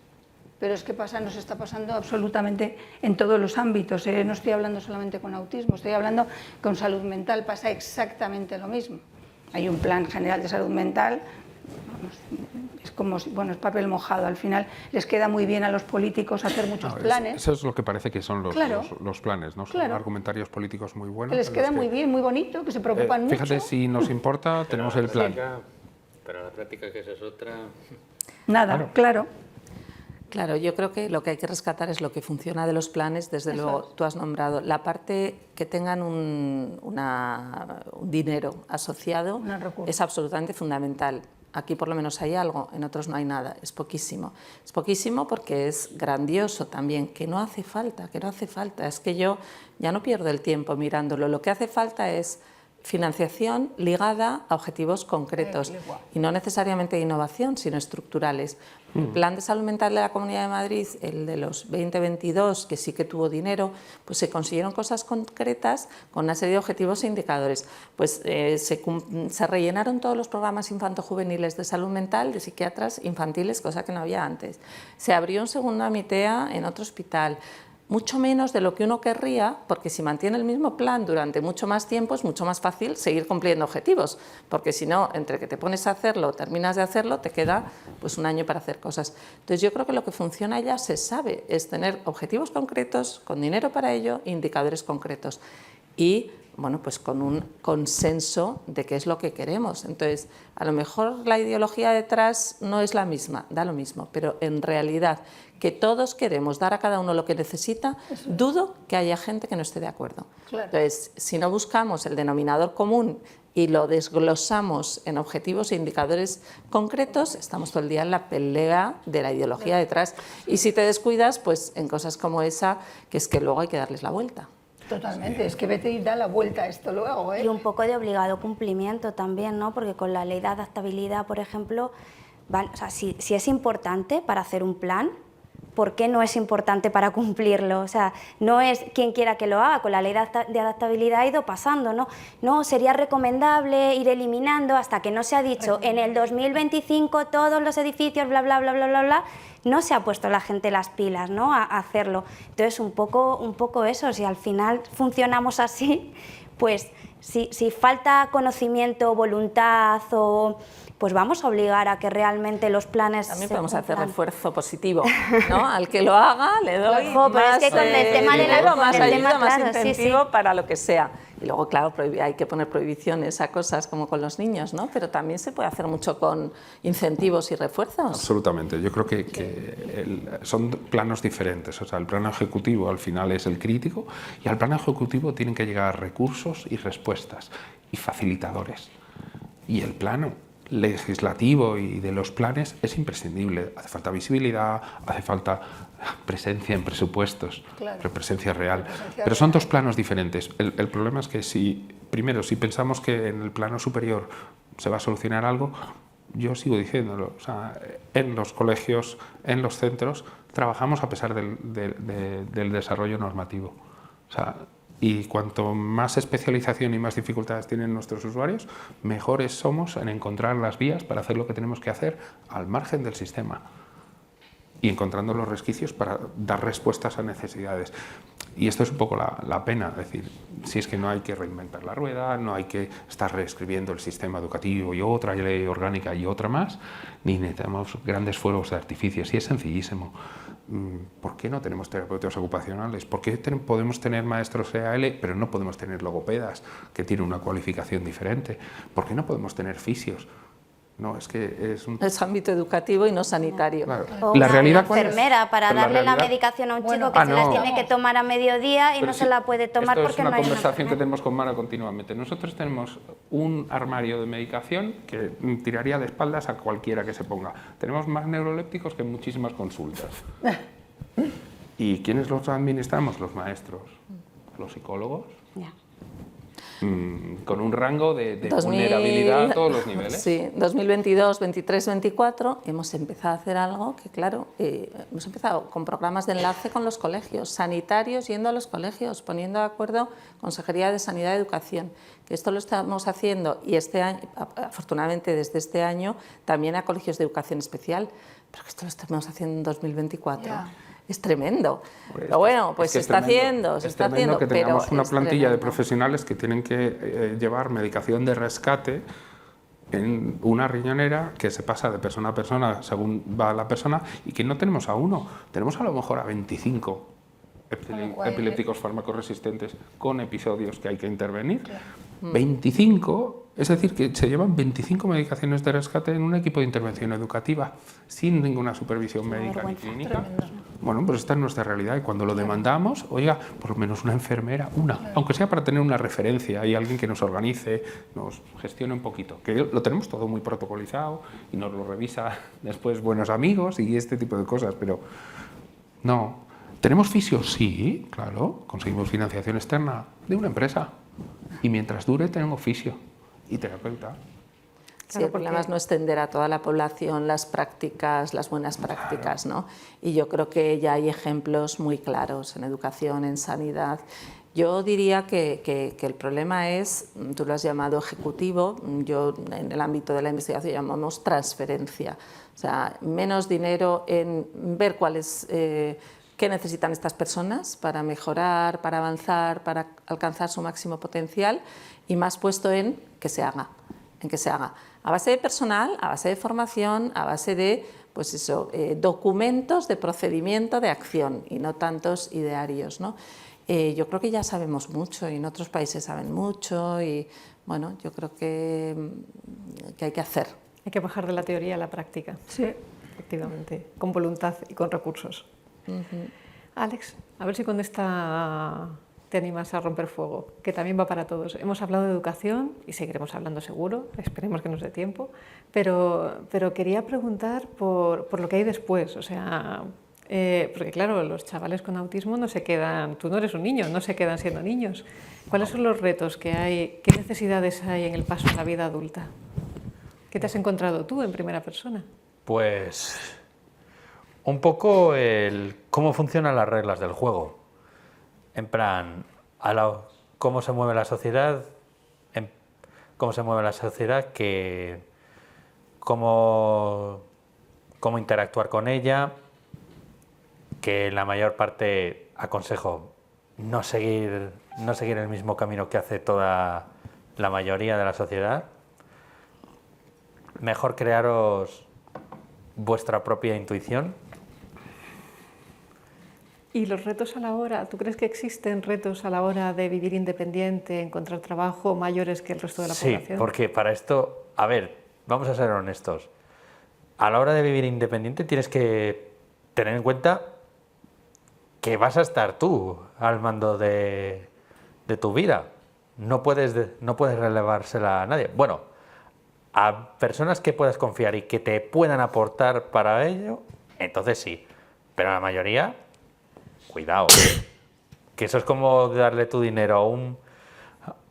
Pero es que nos está pasando absolutamente en todos los ámbitos, no estoy hablando solamente con autismo, estoy hablando con salud mental, pasa exactamente lo mismo. Hay un plan general de salud mental, es como, bueno, es papel mojado, al final les queda muy bien a los políticos hacer muchos planes. Eso es lo que parece que son los planes, ¿no? Son argumentarios políticos muy buenos. Que les queda muy bien, muy bonito, que se preocupan mucho. Fíjate, si nos importa, tenemos el plan. Pero la práctica, que esa es otra... Nada, claro. Claro, yo creo que lo que hay que rescatar es lo que funciona de los planes, desde luego tú has nombrado, la parte que tengan un dinero asociado es absolutamente fundamental. Aquí por lo menos hay algo, en otros no hay nada, es poquísimo. Es poquísimo porque es grandioso también, que no hace falta, es que yo ya no pierdo el tiempo mirándolo, lo que hace falta es financiación ligada a objetivos concretos y no necesariamente de innovación, sino estructurales. El Plan de Salud Mental de la Comunidad de Madrid, el de los 2022, que sí que tuvo dinero, pues se consiguieron cosas concretas con una serie de objetivos e indicadores. Pues se rellenaron todos los programas infanto-juveniles de salud mental de psiquiatras infantiles, cosa que no había antes. Se abrió un segundo Amitea en otro hospital. Mucho menos de lo que uno querría, porque si mantiene el mismo plan durante mucho más tiempo es mucho más fácil seguir cumpliendo objetivos, porque si no, entre que te pones a hacerlo, terminas de hacerlo, te queda pues un año para hacer cosas. Entonces yo creo que lo que funciona ya se sabe, es tener objetivos concretos, con dinero para ello, indicadores concretos y bueno, pues con un consenso de qué es lo que queremos. Entonces, a lo mejor la ideología detrás no es la misma, da lo mismo, pero en realidad que todos queremos dar a cada uno lo que necesita, dudo que haya gente que no esté de acuerdo. Claro. Entonces, si no buscamos el denominador común y lo desglosamos en objetivos e indicadores concretos, estamos todo el día en la pelea de la ideología detrás. Y si te descuidas, pues en cosas como esa, que es que luego hay que darles la vuelta. Totalmente, es que vete y da la vuelta a esto luego, ¿eh? Y un poco de obligado cumplimiento también, ¿no? Porque con la ley de adaptabilidad, por ejemplo, o sea, si es importante para hacer un plan, ¿por qué no es importante para cumplirlo? O sea, no es quien quiera que lo haga, con la ley de adaptabilidad ha ido pasando, ¿no? No, sería recomendable ir eliminando hasta que no se ha dicho en el 2025 todos los edificios, bla, bla, bla, bla, bla, bla, no se ha puesto la gente las pilas, ¿no? a hacerlo. Entonces, un poco eso, si al final funcionamos así, pues si falta conocimiento, voluntad o... pues vamos a obligar a que realmente los planes También se podemos hacer cumplan. refuerzo positivo, ¿no? Al que lo haga le doy Ojo, pero más es que con el tema de la- dinero, con más el ayuda, tema, más claro, sí, incentivo sí. para lo que sea. Y luego, claro, hay que poner prohibiciones a cosas como con los niños, ¿no? Pero también se puede hacer mucho con incentivos y refuerzos. Absolutamente. Yo creo son planos diferentes. O sea, el plano ejecutivo al final es el crítico y al plano ejecutivo tienen que llegar recursos y respuestas y facilitadores. Y el plano legislativo y de los planes es imprescindible. Hace falta visibilidad, hace falta presencia en presupuestos, Claro. presencia real. Presencia Pero son real. dos planos diferentes. El problema es que primero, si pensamos que en el plano superior se va a solucionar algo, yo sigo diciéndolo, o sea, en los colegios, en los centros, trabajamos a pesar del desarrollo normativo. O sea, y cuanto más especialización y más dificultades tienen nuestros usuarios, mejores somos en encontrar las vías para hacer lo que tenemos que hacer al margen del sistema y encontrando los resquicios para dar respuestas a necesidades. Y esto es un poco la pena, es decir, si es que no hay que reinventar la rueda, no hay que estar reescribiendo el sistema educativo y otra ley orgánica y otra más, ni necesitamos grandes fuegos de artificio, sí es sencillísimo. ¿Por qué no tenemos terapeutas ocupacionales? ¿Por qué podemos tener maestros EAL, pero no podemos tener logopedas, que tienen una cualificación diferente? ¿Por qué no podemos tener fisios? No, es que es un... Es ámbito educativo y no sanitario. Claro. O La una realidad, ¿cuál es? enfermera para Pero la darle la realidad- medicación a un Bueno, chico que se las no. tiene que tomar a mediodía y Pero no sí, se la puede tomar esto porque es no una hay conversación que enfermera. tenemos con Mara continuamente. Nosotros tenemos un armario de medicación que tiraría de espaldas a cualquiera que se ponga. Tenemos más neurolépticos que muchísimas consultas. ¿Y quiénes los administramos? Los maestros, los psicólogos, Ya. con un rango de 2000, vulnerabilidad a todos los niveles. Sí, 2022, 23, 24 hemos empezado a hacer algo que, claro, hemos empezado con programas de enlace con los colegios, sanitarios yendo a los colegios, poniendo de acuerdo Consejería de Sanidad y Educación, que esto lo estamos haciendo y este año, afortunadamente desde este año, también a colegios de educación especial, pero que esto lo estamos haciendo en 2024. Ya. Es tremendo. Pues Pero bueno, pues es se que es está tremendo. haciendo, se Es está tremendo haciendo. que tengamos pero una es plantilla de tremendo. profesionales que tienen que llevar medicación de rescate en una riñonera que se pasa de persona a persona según va la persona y que no tenemos a uno, tenemos a lo mejor a 25 Con lo cual, epilépticos farmacoresistentes con episodios que hay que intervenir. 25, es decir, que se llevan 25 medicaciones de rescate en un equipo de intervención educativa sin ninguna supervisión médica ni vergüenza. clínica. Bueno, pues esta es nuestra realidad y cuando lo demandamos, oiga, por lo menos una enfermera, aunque sea para tener una referencia y alguien que nos organice, nos gestione un poquito, que lo tenemos todo muy protocolizado y nos lo revisa después buenos amigos y este tipo de cosas, pero no. ¿Tenemos fisios? Sí, claro, conseguimos financiación externa de una empresa y mientras dure tenemos fisio y terapeuta. Sí, el problema es no extender a toda la población las prácticas, las buenas prácticas, ¿no? Y yo creo que ya hay ejemplos muy claros en educación, en sanidad. Yo diría que el problema es, tú lo has llamado ejecutivo, yo en el ámbito de la investigación llamamos transferencia. O sea, menos dinero en ver cuáles, qué necesitan estas personas para mejorar, para avanzar, para alcanzar su máximo potencial y más puesto en que se haga. En que se haga a base de personal, a base de formación, a base de pues eso, documentos de procedimiento de acción y no tantos idearios, ¿no? Yo creo que ya sabemos mucho y en otros países saben mucho y bueno, yo creo que hay que hacer. Hay que bajar de la teoría a la práctica, Sí. efectivamente, con voluntad y con recursos. Alex, a ver si con esta te animas a romper fuego, que también va para todos. Hemos hablado de educación y seguiremos hablando seguro, esperemos que nos dé tiempo, pero quería preguntar por lo que hay después, o sea, porque claro, los chavales con autismo no se quedan, tú no eres un niño, no se quedan siendo niños. ¿Cuáles son los retos que hay, qué necesidades hay en el paso a la vida adulta? ¿Qué te has encontrado tú en primera persona? Pues un poco cómo funcionan las reglas del juego. En plan, cómo se mueve la sociedad, cómo interactuar con ella, que la mayor parte aconsejo no seguir el mismo camino que hace toda la mayoría de la sociedad, mejor crearos vuestra propia intuición. ¿Y los retos a la hora? ¿Tú crees que existen retos a la hora de vivir independiente, encontrar trabajo mayores que el resto de la población? Sí, porque para esto, a ver, vamos a ser honestos. A la hora de vivir independiente tienes que tener en cuenta que vas a estar tú al mando de tu vida. No puedes relevársela a nadie. Bueno, a personas que puedas confiar y que te puedan aportar para ello, entonces sí. Pero la mayoría, cuidado. Que eso es como darle tu dinero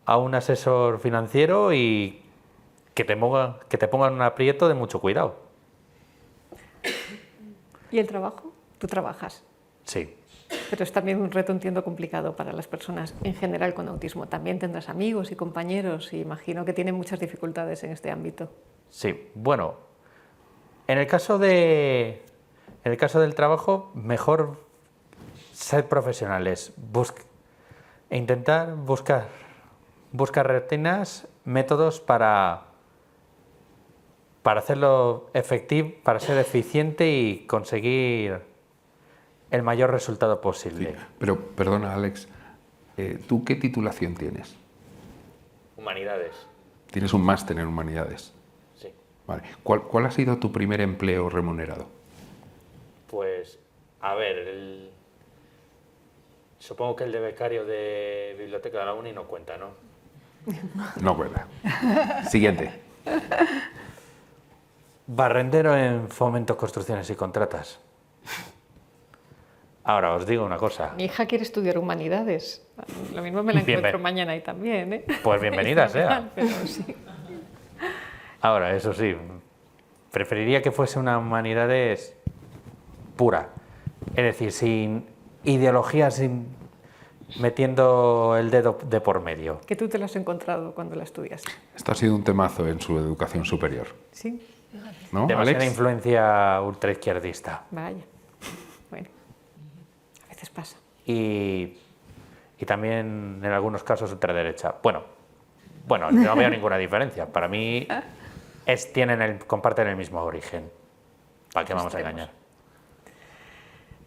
a un asesor financiero y que te pongan un aprieto de mucho cuidado. ¿Y el trabajo? ¿Tú trabajas? Sí. Pero es también un reto, entiendo, complicado para las personas en general con autismo. También tendrás amigos y compañeros y imagino que tienen muchas dificultades en este ámbito. Sí, bueno, en el caso del trabajo, mejor ser profesionales, intentar buscar rutinas, métodos para hacerlo efectivo, para ser eficiente y conseguir el mayor resultado posible. Sí, pero, perdona, Alex, ¿tú qué titulación tienes? Humanidades. Tienes un máster en Humanidades. Sí. Vale. ¿Cuál ha sido tu primer empleo remunerado? Pues, a ver, supongo que el de becario de Biblioteca de la Uni no cuenta, ¿no? No cuenta. Siguiente. Barrendero en Fomento Construcciones y Contratas. Ahora os digo una cosa. Mi hija quiere estudiar humanidades. Lo mismo me la encuentro mañana ahí también, ¿eh? Pues bienvenida sea. Pero sí. Ahora, eso sí, preferiría que fuese una humanidades pura. Es decir, sin ideología, sin metiendo el dedo de por medio. Que tú te lo has encontrado cuando la estudias. Esto ha sido un temazo en su educación superior, Sí, ¿no, Demasiada Alex? influencia ultraizquierdista. vaya. Bueno, a veces pasa. Y también en algunos casos ultraderecha. Bueno, no veo ninguna diferencia. Para mí comparten el mismo origen. ¿Para qué vamos a engañar?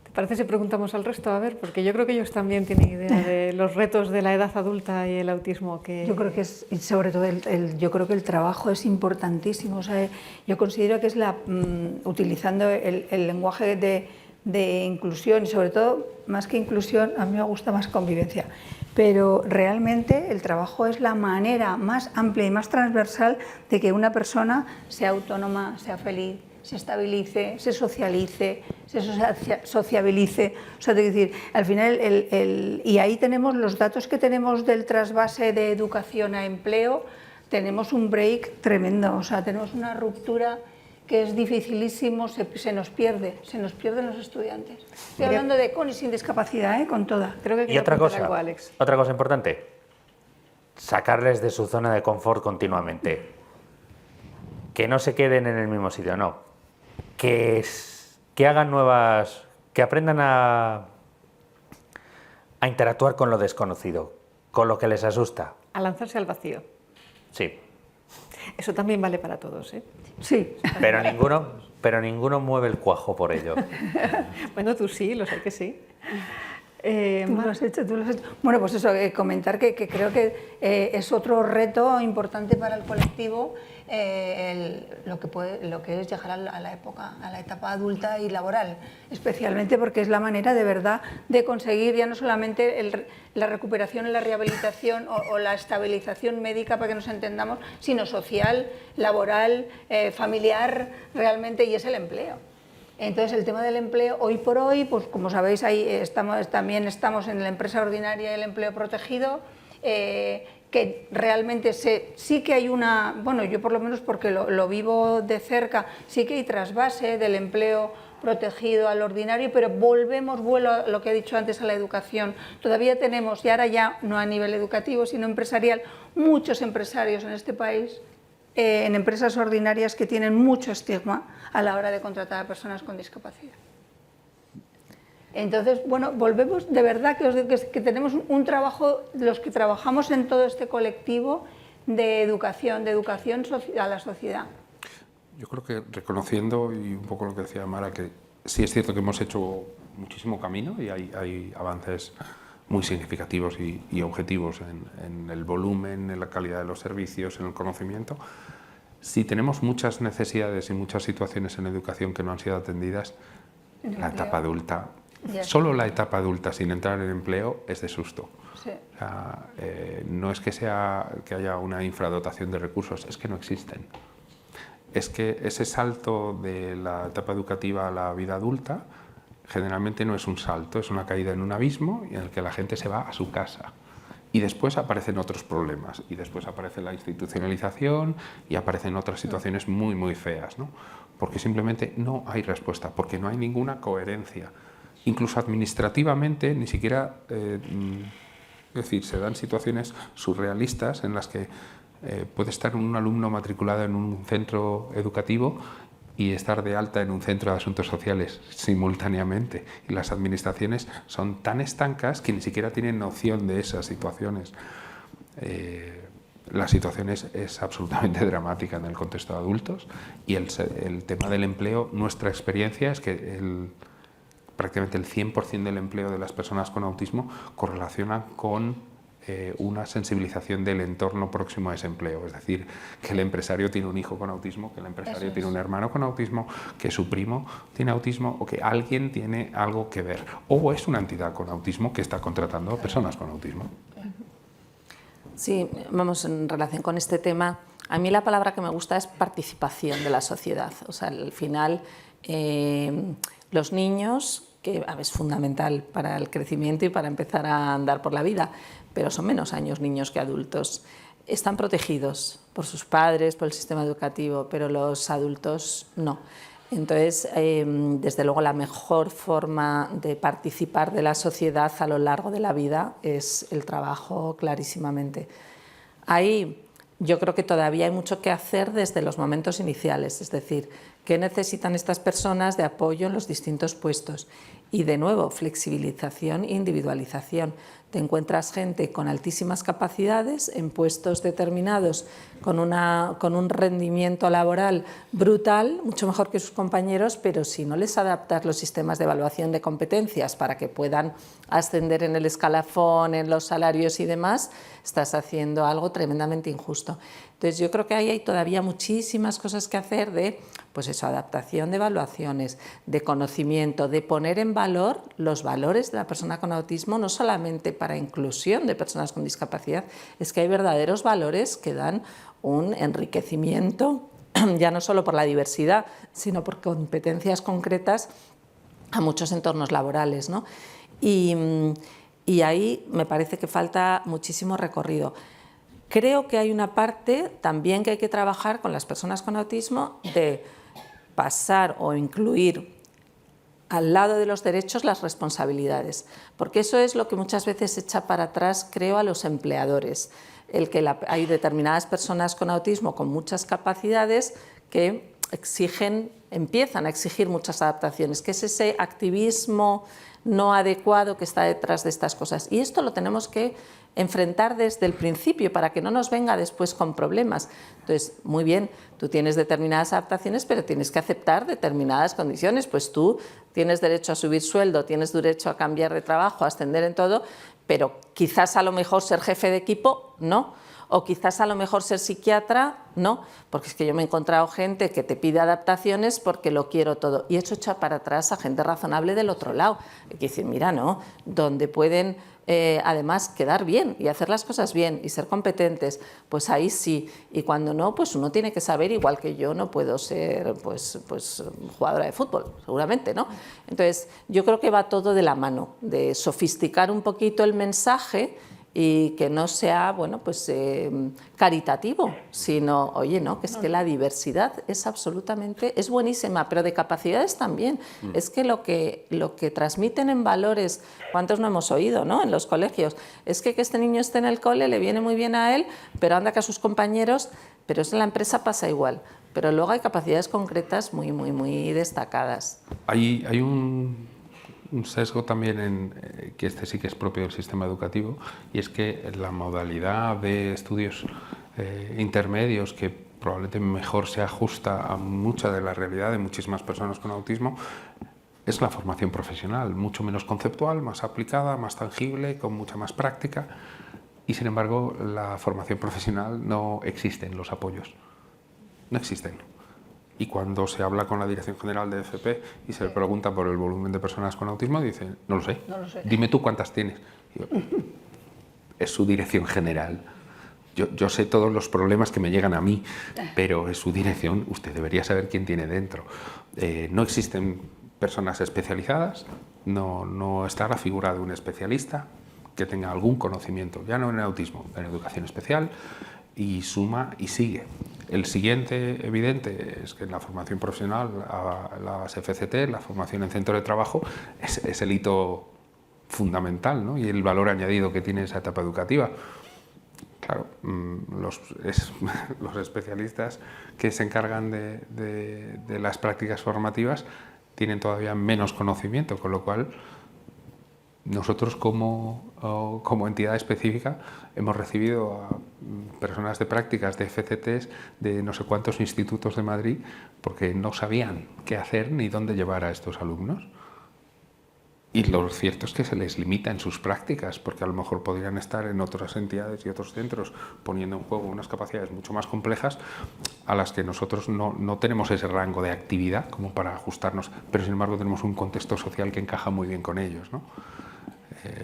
¿Te parece si preguntamos al resto? A ver, porque yo creo que ellos también tienen idea de los retos de la edad adulta y el autismo que... Yo creo que y sobre todo yo creo que el trabajo es importantísimo. O sea, yo considero que es utilizando el lenguaje de inclusión y sobre todo, más que inclusión, a mí me gusta más convivencia. Pero realmente el trabajo es la manera más amplia y más transversal de que una persona sea autónoma, sea feliz, se estabilice, se socialice, se sociabilice. O sea, es decir, al final, y ahí tenemos los datos que tenemos del trasvase de educación a empleo, tenemos un break tremendo, o sea, tenemos una ruptura que es dificilísimo, se nos pierden los estudiantes. Estoy hablando de con y sin discapacidad, con toda. Creo que Y quiero otra apuntar cosa, algo, Alex. otra cosa importante, sacarles de su zona de confort continuamente. Que no se queden en el mismo sitio, no. Que hagan que aprendan a interactuar con lo desconocido, con lo que les asusta. A lanzarse al vacío. Sí, Eso también vale para todos, ¿eh? Sí. pero ninguno mueve el cuajo por ello. Bueno, tú sí, lo sé que sí. Tú lo has hecho. Bueno, pues eso, comentar que creo que es otro reto importante para el colectivo, lo que es llegar a la etapa adulta y laboral, especialmente porque es la manera de verdad de conseguir ya no solamente la recuperación y la rehabilitación o la estabilización médica, para que nos entendamos, sino social, laboral, familiar, realmente, y es el empleo. Entonces, el tema del empleo, hoy por hoy, pues como sabéis, también estamos en la empresa ordinaria y el empleo protegido, que realmente sí que hay bueno, yo por lo menos porque lo vivo de cerca, sí que hay trasvase del empleo protegido al ordinario, pero vuelo a lo que he dicho antes, a la educación. Todavía tenemos, y ahora ya no a nivel educativo, sino empresarial, muchos empresarios en este país, en empresas ordinarias, que tienen mucho estigma a la hora de contratar a personas con discapacidad. Entonces, bueno, volvemos, de verdad que tenemos un trabajo, los que trabajamos en todo este colectivo, de educación a la sociedad? Yo creo que reconociendo, y un poco lo que decía Mara, que sí es cierto que hemos hecho muchísimo camino y hay avances muy significativos y objetivos en el volumen, en la calidad de los servicios, en el conocimiento. Si tenemos muchas necesidades y muchas situaciones en educación que no han sido atendidas, la etapa adulta, solo la etapa adulta sin entrar en empleo es de susto. Sí. O sea, no es que haya una infradotación de recursos, es que no existen. Es que ese salto de la etapa educativa a la vida adulta generalmente no es un salto, es una caída en un abismo en el que la gente se va a su casa. Y después aparecen otros problemas, y después aparece la institucionalización y aparecen otras situaciones muy, muy feas, ¿no? Porque simplemente no hay respuesta, porque no hay ninguna coherencia. Incluso administrativamente, ni siquiera, es decir, se dan situaciones surrealistas en las que puede estar un alumno matriculado en un centro educativo y estar de alta en un centro de asuntos sociales simultáneamente. Y las administraciones son tan estancas que ni siquiera tienen noción de esas situaciones. La situación es absolutamente dramática en el contexto de adultos y el tema del empleo, nuestra experiencia es que prácticamente el 100% del empleo de las personas con autismo correlaciona con una sensibilización del entorno próximo a ese empleo, es decir, que el empresario tiene un hijo con autismo, que el empresario tiene un hermano con autismo, que su primo tiene autismo o que alguien tiene algo que ver, o es una entidad con autismo que está contratando a personas con autismo. Sí, vamos, en relación con este tema, a mí la palabra que me gusta es participación de la sociedad. O sea, al final, los niños, que es fundamental para el crecimiento y para empezar a andar por la vida, pero son menos años niños que adultos, están protegidos por sus padres, por el sistema educativo, pero los adultos no. Entonces, desde luego, la mejor forma de participar de la sociedad a lo largo de la vida es el trabajo, clarísimamente. Ahí yo creo que todavía hay mucho que hacer desde los momentos iniciales, es decir, qué necesitan estas personas de apoyo en los distintos puestos. Y de nuevo, flexibilización e individualización. Te encuentras gente con altísimas capacidades en puestos determinados con un rendimiento laboral brutal, mucho mejor que sus compañeros, pero si no les adaptas los sistemas de evaluación de competencias para que puedan ascender en el escalafón, en los salarios y demás, estás haciendo algo tremendamente injusto. Entonces yo creo que ahí hay todavía muchísimas cosas que hacer de, pues eso, adaptación de evaluaciones, de conocimiento, de poner en valor los valores de la persona con autismo, no solamente para inclusión de personas con discapacidad, es que hay verdaderos valores que dan un enriquecimiento, ya no solo por la diversidad, sino por competencias concretas a muchos entornos laborales, ¿no? Y ahí me parece que falta muchísimo recorrido. Creo que hay una parte también que hay que trabajar con las personas con autismo de pasar o incluir al lado de los derechos las responsabilidades, porque eso es lo que muchas veces echa para atrás, creo, a los empleadores. El que hay determinadas personas con autismo con muchas capacidades que empiezan a exigir muchas adaptaciones, que es ese activismo no adecuado que está detrás de estas cosas. Y esto lo tenemos que enfrentar desde el principio para que no nos venga después con problemas. Entonces, muy bien, tú tienes determinadas adaptaciones, pero tienes que aceptar determinadas condiciones. Pues tú tienes derecho a subir sueldo, tienes derecho a cambiar de trabajo, a ascender en todo, pero quizás a lo mejor ser jefe de equipo, no. O quizás a lo mejor ser psiquiatra, no, porque es que yo me he encontrado gente que te pide adaptaciones porque lo quiero todo. Y eso echa para atrás a gente razonable del otro lado. Hay que decir, mira, no, donde pueden además quedar bien y hacer las cosas bien y ser competentes, pues ahí sí. Y cuando no, pues uno tiene que saber, igual que yo no puedo ser pues jugadora de fútbol, seguramente, ¿no? Entonces, yo creo que va todo de la mano, de sofisticar un poquito el mensaje y que no sea, bueno, pues caritativo, sino, oye, no, que es que la diversidad es absolutamente, es buenísima, pero de capacidades también. Es que lo que transmiten en valores, ¿cuántos no hemos oído, no? En los colegios, es que este niño esté en el cole le viene muy bien a él, pero anda que a sus compañeros, pero eso en la empresa pasa igual. Pero luego hay capacidades concretas muy, muy, muy destacadas. Hay un sesgo también, que este sí que es propio del sistema educativo, y es que la modalidad de estudios intermedios que probablemente mejor se ajusta a mucha de la realidad de muchísimas personas con autismo, es la formación profesional, mucho menos conceptual, más aplicada, más tangible, con mucha más práctica, y sin embargo la formación profesional no existen los apoyos, no existen. Y cuando se habla con la Dirección General de FP y se le pregunta por el volumen de personas con autismo, dicen, no lo sé, dime tú cuántas tienes. Y yo, es su Dirección General. Yo sé todos los problemas que me llegan a mí, pero es su dirección, usted debería saber quién tiene dentro. No existen personas especializadas, no está la figura de un especialista que tenga algún conocimiento, ya no en autismo, en educación especial, y suma y sigue. El siguiente evidente es que en la formación profesional, las FCT, la formación en centro de trabajo, es el hito fundamental, ¿no? Y el valor añadido que tiene esa etapa educativa. Claro, los especialistas que se encargan de las prácticas formativas tienen todavía menos conocimiento, con lo cual nosotros como entidad específica hemos recibido a personas de prácticas de FCTs de no sé cuántos institutos de Madrid porque no sabían qué hacer ni dónde llevar a estos alumnos. Y lo cierto es que se les limita en sus prácticas, porque a lo mejor podrían estar en otras entidades y otros centros poniendo en juego unas capacidades mucho más complejas a las que nosotros no tenemos ese rango de actividad como para ajustarnos, pero sin embargo tenemos un contexto social que encaja muy bien con ellos, ¿no?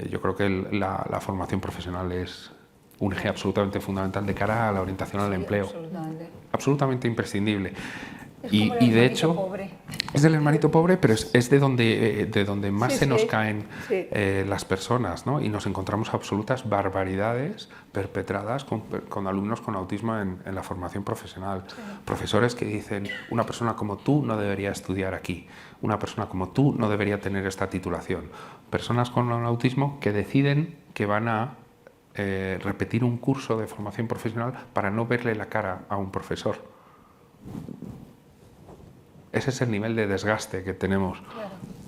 Yo creo que la formación profesional es un eje absolutamente fundamental de cara a la orientación al empleo. Absolutamente imprescindible. Y de hecho, es del hermanito pobre, pero es de donde más se nos caen las personas, ¿no? Y nos encontramos absolutas barbaridades perpetradas con alumnos con autismo en la formación profesional. Sí. Profesores que dicen, una persona como tú no debería estudiar aquí, una persona como tú no debería tener esta titulación. Personas con autismo que deciden que van a repetir un curso de formación profesional para no verle la cara a un profesor. Ese es el nivel de desgaste que tenemos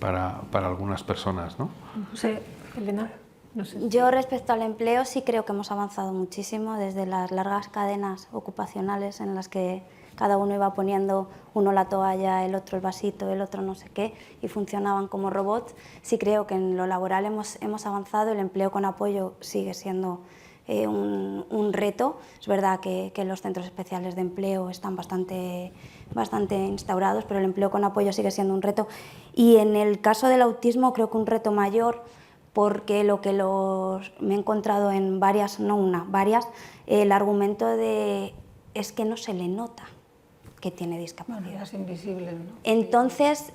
para algunas personas, ¿no? Sí, Elena. No sé. Yo respecto al empleo sí creo que hemos avanzado muchísimo desde las largas cadenas ocupacionales en las que cada uno iba poniendo uno la toalla, el otro el vasito, el otro no sé qué y funcionaban como robots. Sí creo que en lo laboral hemos avanzado, el empleo con apoyo sigue siendo un reto. Es verdad que los centros especiales de empleo están bastante instaurados, pero el empleo con apoyo sigue siendo un reto. Y en el caso del autismo creo que un reto mayor, porque me he encontrado en varias, no una, varias, el argumento de es que no se le nota que tiene discapacidad. Bueno, es invisible, ¿no? Entonces,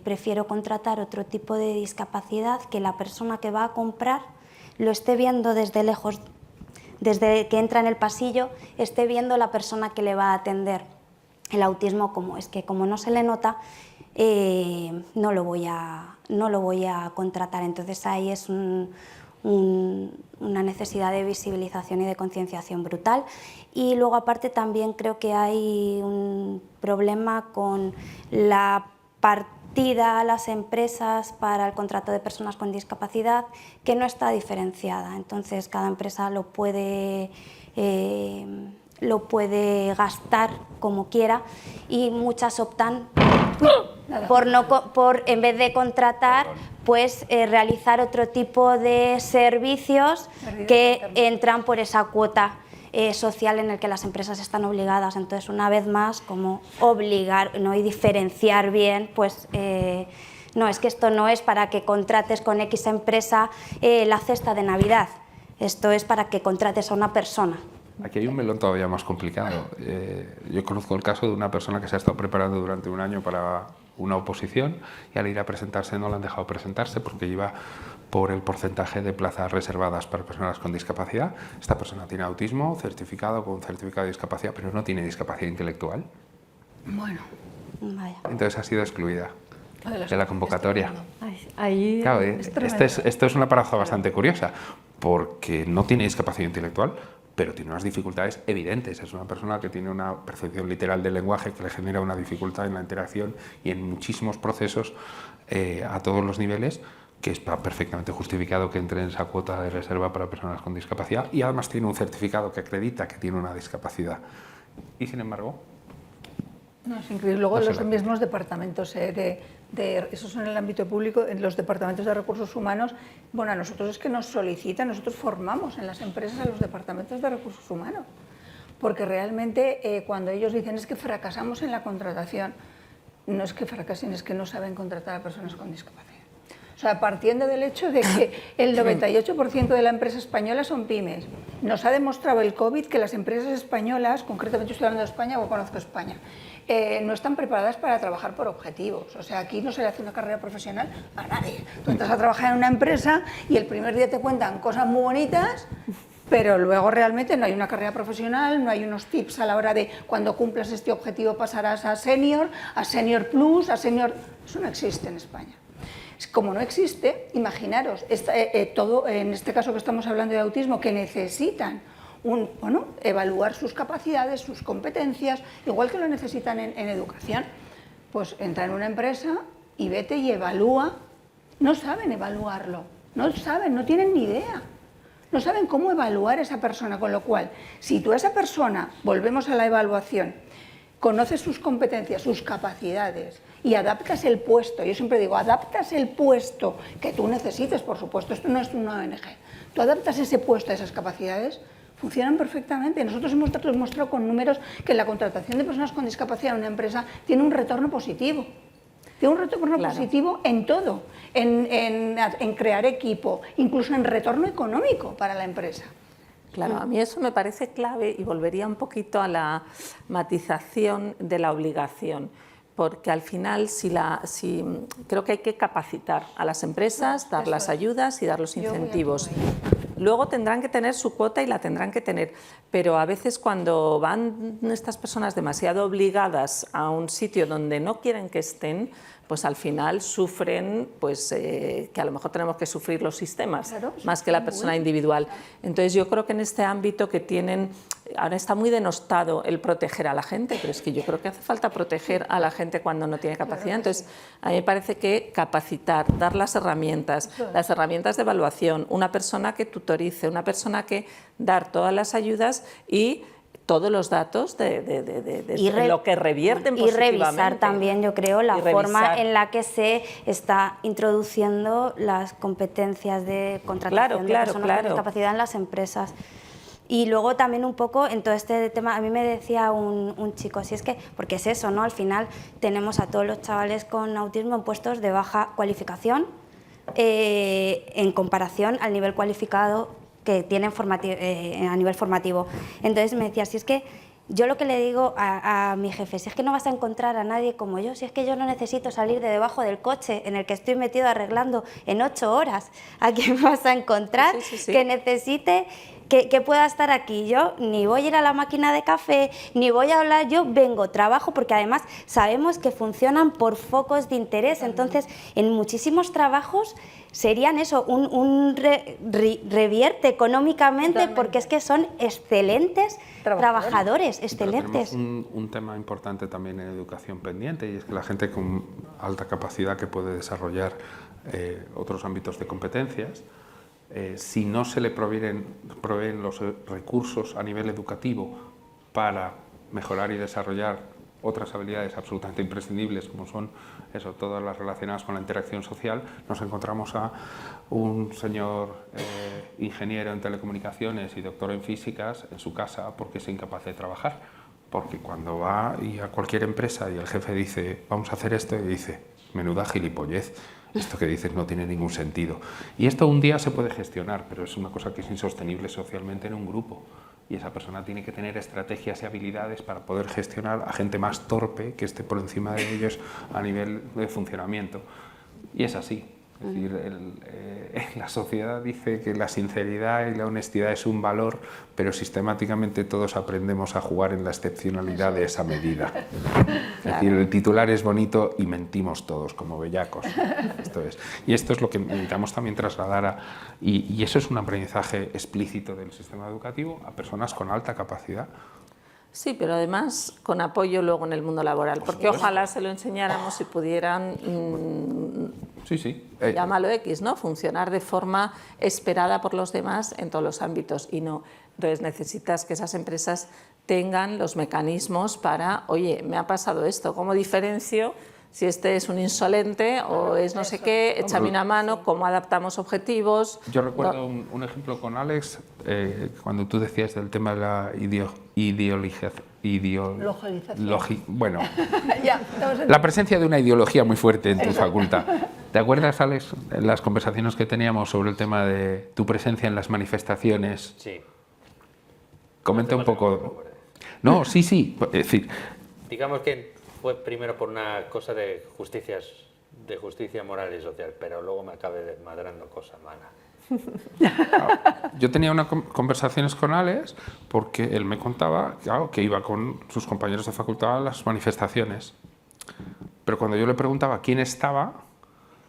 prefiero contratar otro tipo de discapacidad que la persona que va a comprar lo esté viendo desde lejos, desde que entra en el pasillo, esté viendo la persona que le va a atender. El autismo, como no se le nota, no lo voy a contratar. Entonces ahí es una necesidad de visibilización y de concienciación brutal. Y luego aparte también creo que hay un problema con la partida a las empresas para el contrato de personas con discapacidad que no está diferenciada. Entonces cada empresa lo puede gastar como quiera y muchas optan por en vez de contratar, pues realizar otro tipo de servicios que entran por esa cuota social en el que las empresas están obligadas. Entonces, una vez más, como obligar, ¿no? Y diferenciar bien, pues no, es que esto no es para que contrates con X empresa la cesta de Navidad, esto es para que contrates a una persona. Aquí hay un melón todavía más complicado. Yo conozco el caso de una persona que se ha estado preparando durante un año para una oposición y al ir a presentarse no le han dejado presentarse porque iba por el porcentaje de plazas reservadas para personas con discapacidad. Esta persona tiene autismo, certificado con certificado de discapacidad, pero no tiene discapacidad intelectual. Bueno. Vaya. Entonces ha sido excluida de la convocatoria. Ahí Claro, esto es una paradoja bastante curiosa, porque no tiene discapacidad intelectual, pero tiene unas dificultades evidentes. Es una persona que tiene una percepción literal del lenguaje que le genera una dificultad en la interacción y en muchísimos procesos a todos los niveles, que está perfectamente justificado que entre en esa cuota de reserva para personas con discapacidad, y además tiene un certificado que acredita que tiene una discapacidad. Y sin embargo... No, es increíble. Luego los mismos departamentos, eso son en el ámbito público, en los departamentos de recursos humanos, bueno, a nosotros es que nos solicitan, nosotros formamos en las empresas a los departamentos de recursos humanos, porque realmente cuando ellos dicen es que fracasamos en la contratación, no es que fracasen, es que no saben contratar a personas con discapacidad. O sea, partiendo del hecho de que el 98% de la empresa española son pymes. Nos ha demostrado el COVID que las empresas españolas, concretamente estoy hablando de España o conozco España, no están preparadas para trabajar por objetivos. O sea, aquí no se le hace una carrera profesional a nadie. Tú entras a trabajar en una empresa y el primer día te cuentan cosas muy bonitas, pero luego realmente no hay una carrera profesional, no hay unos tips a la hora de cuando cumplas este objetivo pasarás a senior plus, a senior... Eso no existe en España. Como no existe, imaginaros, todo, en este caso que estamos hablando de autismo, que necesitan evaluar sus capacidades, sus competencias, igual que lo necesitan en educación, pues entra en una empresa y vete y evalúa. No saben evaluarlo, no saben, no tienen ni idea. No saben cómo evaluar a esa persona, con lo cual, si tú a esa persona, volvemos a la evaluación, conoces sus competencias, sus capacidades y adaptas el puesto, yo siempre digo, adaptas el puesto que tú necesites, por supuesto, esto no es una ONG, tú adaptas ese puesto a esas capacidades, funcionan perfectamente. Nosotros hemos demostrado con números que la contratación de personas con discapacidad en una empresa tiene un retorno positivo. Tiene un retorno positivo en todo, en crear equipo, incluso en retorno económico para la empresa. Claro, a mí eso me parece clave y volvería un poquito a la matización de la obligación, porque al final creo que hay que capacitar a las empresas, dar las ayudas y dar los incentivos. Luego tendrán que tener su cuota y la tendrán que tener, pero a veces cuando van estas personas demasiado obligadas a un sitio donde no quieren que estén, pues al final sufren, pues que a lo mejor tenemos que sufrir los sistemas, más que la persona individual. Entonces yo creo que en este ámbito que tienen, ahora está muy denostado el proteger a la gente, pero es que yo creo que hace falta proteger a la gente cuando no tiene capacidad. Entonces a mí me parece que capacitar, dar las herramientas de evaluación, una persona que tutorice, una persona que dar todas las ayudas y todos los datos de lo que revierten positivamente. Y revisar también, yo creo, la forma en la que se está introduciendo las competencias de contratación de personas con discapacidad en las empresas. Y luego también un poco en todo este tema, a mí me decía un chico, si es que, porque es eso, ¿no? Al final tenemos a todos los chavales con autismo en puestos de baja cualificación en comparación al nivel cualificado que tienen a nivel formativo. Entonces me decía, si es que yo lo que le digo a mi jefe, si es que no vas a encontrar a nadie como yo, si es que yo no necesito salir de debajo del coche en el que estoy metido arreglando en 8 horas, ¿a quién vas a encontrar que necesite que pueda estar aquí? Yo ni voy a ir a la máquina de café, ni voy a hablar, yo vengo, trabajo, porque además sabemos que funcionan por focos de interés, entonces en muchísimos trabajos serían eso, revierte económicamente, porque es que son excelentes trabajadores, excelentes. Tenemos un tema importante también en educación pendiente, y es que la gente con alta capacidad que puede desarrollar otros ámbitos de competencias, si no se le proveen los recursos a nivel educativo para mejorar y desarrollar otras habilidades absolutamente imprescindibles, como son todas las relacionadas con la interacción social, nos encontramos a un señor ingeniero en telecomunicaciones y doctor en físicas en su casa porque es incapaz de trabajar. Porque cuando va a cualquier empresa y el jefe dice, vamos a hacer esto, y dice, menuda gilipollez, esto que dices no tiene ningún sentido. Y esto un día se puede gestionar, pero es una cosa que es insostenible socialmente en un grupo. Y esa persona tiene que tener estrategias y habilidades para poder gestionar a gente más torpe que esté por encima de ellos a nivel de funcionamiento. Y es así. Es decir, la sociedad dice que la sinceridad y la honestidad es un valor, pero sistemáticamente todos aprendemos a jugar en la excepcionalidad de esa medida. Es decir, el titular es bonito y mentimos todos como bellacos. Y esto es lo que necesitamos también trasladar y eso es un aprendizaje explícito del sistema educativo a personas con alta capacidad. Sí, pero además con apoyo luego en el mundo laboral, porque ojalá se lo enseñáramos y pudieran, llámalo X, ¿no? Funcionar de forma esperada por los demás en todos los ámbitos y no. Entonces necesitas que esas empresas tengan los mecanismos para, oye, me ha pasado esto, ¿cómo diferencio si este es un insolente o es no sé qué? Échame una mano, ¿cómo adaptamos objetivos? Yo recuerdo un ejemplo con Alex, cuando tú decías del tema de la bueno, la presencia de una ideología muy fuerte en tu facultad. ¿Te acuerdas, Alex, en las conversaciones que teníamos sobre el tema de tu presencia en las manifestaciones? Sí. Comenta un poco. No, sí, es decir, digamos que fue primero por una cosa de justicia moral y social, pero luego me acabé desmadrando cosas malas. Yo tenía unas conversaciones con Alex porque él me contaba, claro, que iba con sus compañeros de facultad a las manifestaciones. Pero cuando yo le preguntaba quién estaba,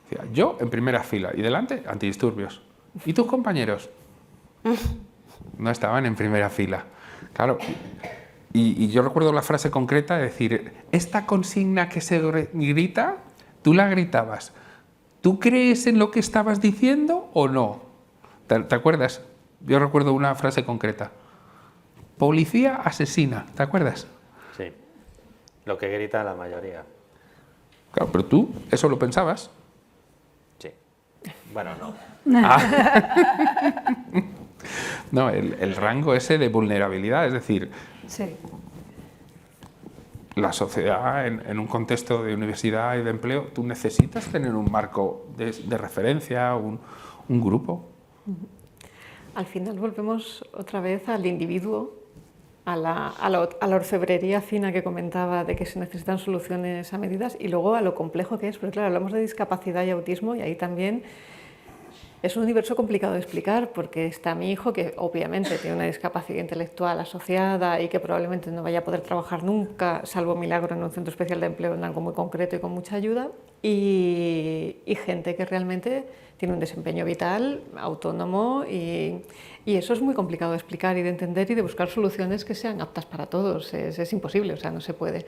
decía, yo en primera fila y delante antidisturbios. ¿Y tus compañeros? No estaban en primera fila. Claro. Y yo recuerdo la frase concreta de decir, esta consigna que se grita, tú la gritabas. ¿Tú crees en lo que estabas diciendo o no? ¿Te acuerdas? Yo recuerdo una frase concreta. Policía asesina, ¿te acuerdas? Sí, lo que grita la mayoría. Claro, pero tú, ¿eso lo pensabas? Sí. Bueno, no. No, el rango ese de vulnerabilidad, es decir, Sí. la sociedad en un contexto de universidad y de empleo, tú necesitas tener un marco de referencia, un grupo. Al final volvemos otra vez al individuo, a la orfebrería fina que comentaba de que se necesitan soluciones a medidas y luego a lo complejo que es, porque claro, hablamos de discapacidad y autismo y ahí también es un universo complicado de explicar porque está mi hijo que obviamente tiene una discapacidad intelectual asociada y que probablemente no vaya a poder trabajar nunca, salvo milagro en un centro especial de empleo en algo muy concreto y con mucha ayuda, y gente que realmente tiene un desempeño vital, autónomo y eso es muy complicado de explicar y de entender y de buscar soluciones que sean aptas para todos, es imposible, o sea, no se puede.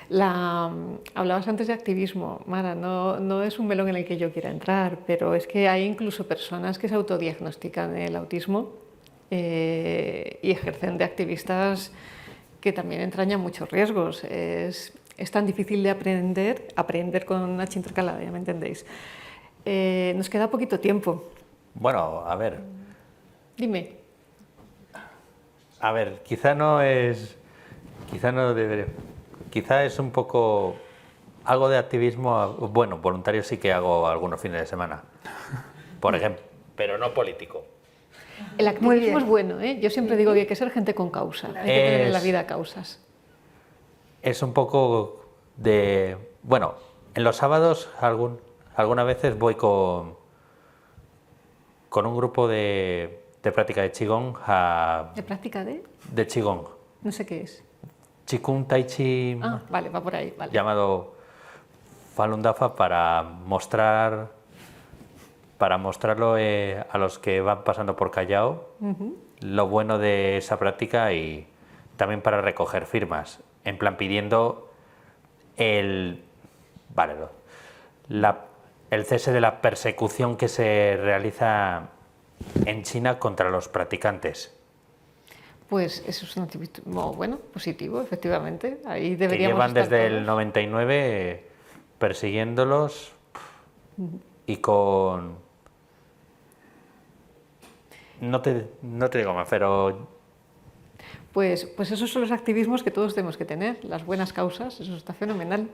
Hablabas antes de activismo, Mara, no es un melón en el que yo quiera entrar, pero es que hay incluso personas que se autodiagnostican el autismo y ejercen de activistas que también entrañan muchos riesgos. Es tan difícil de aprender con una intercalada, ya me entendéis. Nos queda poquito tiempo. Bueno, a ver. Dime. A ver, quizá no debería. Quizá es un poco algo de activismo, bueno, voluntario sí que hago algunos fines de semana, por ejemplo, pero no político. El activismo es bueno, ¿eh? Yo siempre digo que hay que ser gente con causa, hay que tener en la vida causas. Es un poco de... Bueno, en los sábados algunas veces voy con un grupo de práctica de Qigong ¿De práctica de? De Qigong. No sé qué es. Qigong Tai Chi, vale, va por ahí. Vale. llamado Falun Dafa, para mostrarlo a los que van pasando por Callao, lo bueno de esa práctica y también para recoger firmas, en plan pidiendo el cese de la persecución que se realiza en China contra los practicantes. Pues eso es un activismo, bueno, positivo, efectivamente. Ahí deberíamos que llevan estar desde todos. el 99 persiguiéndolos y con... No te digo más, pero... Pues esos son los activismos que todos tenemos que tener, las buenas causas, eso está fenomenal.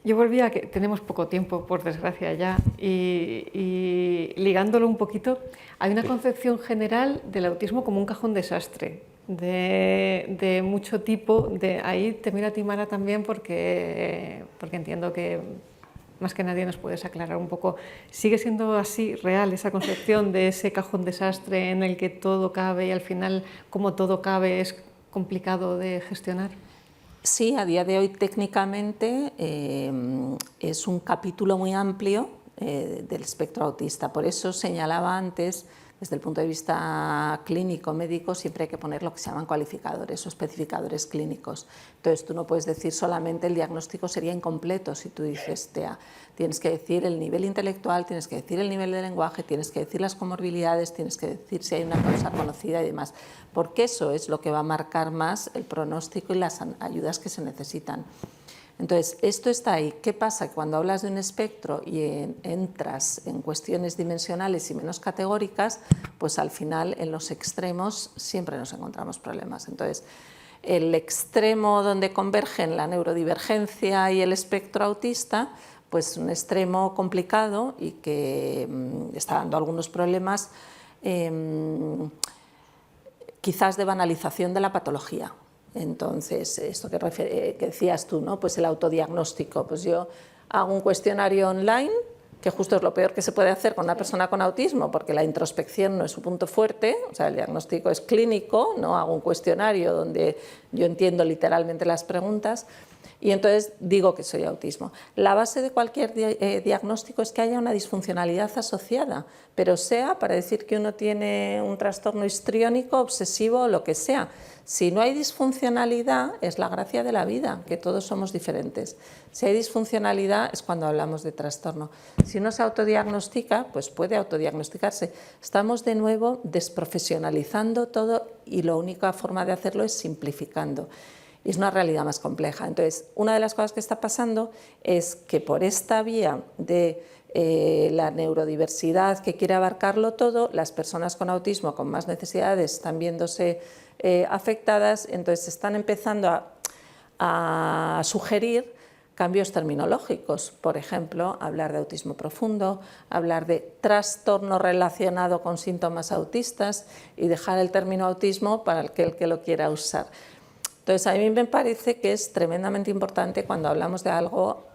Yo volví a que tenemos poco tiempo, por desgracia ya, y ligándolo un poquito, hay una concepción general del autismo como un cajón desastre, de mucho tipo. Ahí te miro a ti, Mara, también, porque entiendo que más que nadie nos puedes aclarar un poco. ¿Sigue siendo así real esa concepción de ese cajón desastre en el que todo cabe y al final, como todo cabe, es complicado de gestionar? Sí, a día de hoy técnicamente es un capítulo muy amplio del espectro autista. Por eso señalaba antes Desde el punto de vista clínico, médico, siempre hay que poner lo que se llaman cualificadores o especificadores clínicos. Entonces, tú no puedes decir solamente el diagnóstico sería incompleto si tú dices TEA. Tienes que decir el nivel intelectual, tienes que decir el nivel de lenguaje, tienes que decir las comorbilidades, tienes que decir si hay una causa conocida y demás, porque eso es lo que va a marcar más el pronóstico y las ayudas que se necesitan. Entonces, esto está ahí. ¿Qué pasa? Que cuando hablas de un espectro y entras en cuestiones dimensionales y menos categóricas, pues al final en los extremos siempre nos encontramos problemas. Entonces, el extremo donde convergen la neurodivergencia y el espectro autista, pues un extremo complicado y que está dando algunos problemas, quizás de banalización de la patología. Entonces, esto que decías tú, ¿no? Pues el autodiagnóstico. Pues yo hago un cuestionario online, que justo es lo peor que se puede hacer con una persona con autismo, porque la introspección no es su punto fuerte, o sea, el diagnóstico es clínico, ¿no? Hago un cuestionario donde yo entiendo literalmente las preguntas y entonces digo que soy autismo. La base de cualquier diagnóstico es que haya una disfuncionalidad asociada, pero sea para decir que uno tiene un trastorno histriónico, obsesivo o lo que sea. Si no hay disfuncionalidad, es la gracia de la vida, que todos somos diferentes. Si hay disfuncionalidad es cuando hablamos de trastorno. Si uno se autodiagnostica, pues puede autodiagnosticarse. Estamos de nuevo desprofesionalizando todo y la única forma de hacerlo es simplificando. Y es una realidad más compleja. Entonces, una de las cosas que está pasando es que por esta vía de la neurodiversidad que quiere abarcarlo todo, las personas con autismo con más necesidades están viéndose afectadas, entonces están empezando a sugerir cambios terminológicos, por ejemplo, hablar de autismo profundo, hablar de trastorno relacionado con síntomas autistas y dejar el término autismo para el que lo quiera usar. Entonces, a mí me parece que es tremendamente importante cuando hablamos de algo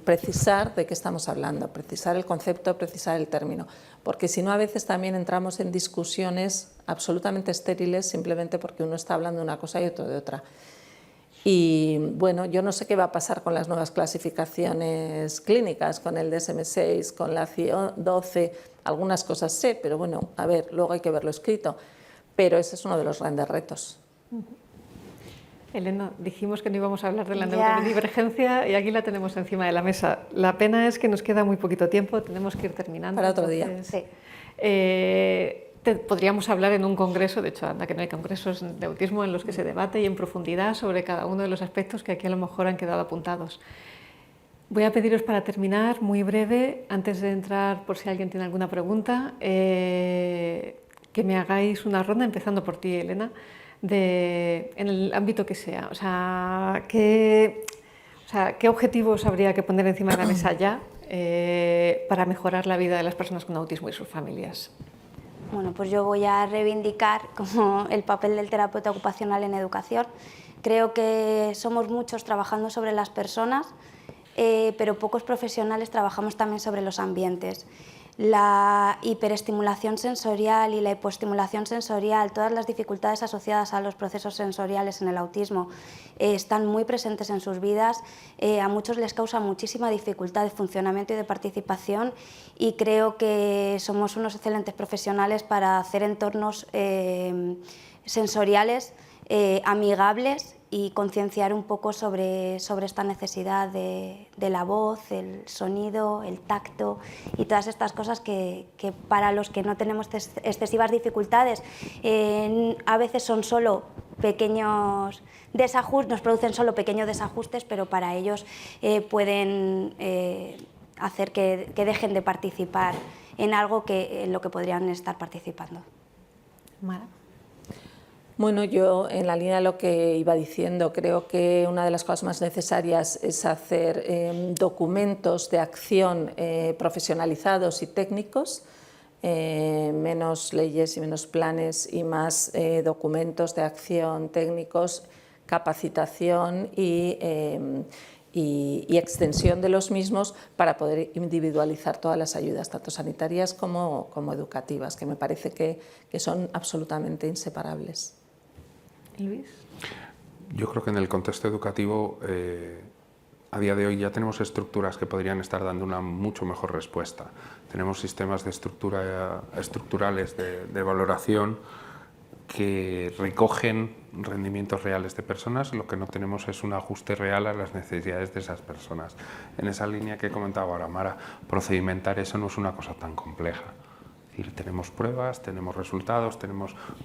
precisar de qué estamos hablando, precisar el concepto, precisar el término, porque si no a veces también entramos en discusiones absolutamente estériles simplemente porque uno está hablando de una cosa y otro de otra. Y bueno, yo no sé qué va a pasar con las nuevas clasificaciones clínicas, con el DSM-6, con la CIE-12, algunas cosas sé, pero bueno, a ver, luego hay que verlo escrito, pero ese es uno de los grandes retos. Elena, dijimos que no íbamos a hablar de la neurodivergencia y aquí la tenemos encima de la mesa. La pena es que nos queda muy poquito tiempo, tenemos que ir terminando. Para otro día. Sí. Podríamos hablar en un congreso, de hecho, anda que no hay congresos de autismo en los que se debate y en profundidad sobre cada uno de los aspectos que aquí a lo mejor han quedado apuntados. Voy a pediros para terminar, muy breve, antes de entrar, por si alguien tiene alguna pregunta, que me hagáis una ronda, empezando por ti, Elena, en el ámbito que sea. O sea, ¿qué objetivos habría que poner encima de la mesa ya para mejorar la vida de las personas con autismo y sus familias? Bueno, pues yo voy a reivindicar como el papel del terapeuta ocupacional en educación. Creo que somos muchos trabajando sobre las personas, pero pocos profesionales trabajamos también sobre los ambientes. La hiperestimulación sensorial y la hipoestimulación sensorial, todas las dificultades asociadas a los procesos sensoriales en el autismo están muy presentes en sus vidas. A muchos les causa muchísima dificultad de funcionamiento y de participación y creo que somos unos excelentes profesionales para hacer entornos sensoriales amigables y concienciar un poco sobre esta necesidad de la voz, el sonido, el tacto y todas estas cosas que para los que no tenemos excesivas dificultades a veces son solo pequeños desajustes, nos producen solo pequeños desajustes, pero para ellos pueden hacer que dejen de participar en algo en lo que podrían estar participando. Mara. Bueno, yo en la línea de lo que iba diciendo, creo que una de las cosas más necesarias es hacer documentos de acción profesionalizados y técnicos, menos leyes y menos planes y más documentos de acción técnicos, capacitación y extensión de los mismos para poder individualizar todas las ayudas, tanto sanitarias como educativas, que me parece que son absolutamente inseparables. Luis. Yo creo que en el contexto educativo a día de hoy ya tenemos estructuras que podrían estar dando una mucho mejor respuesta. Tenemos sistemas de estructurales de valoración que recogen rendimientos reales de personas, lo que no tenemos es un ajuste real a las necesidades de esas personas. En esa línea que comentaba ahora Mara, procedimentar eso no es una cosa tan compleja. Es decir, tenemos pruebas, tenemos resultados,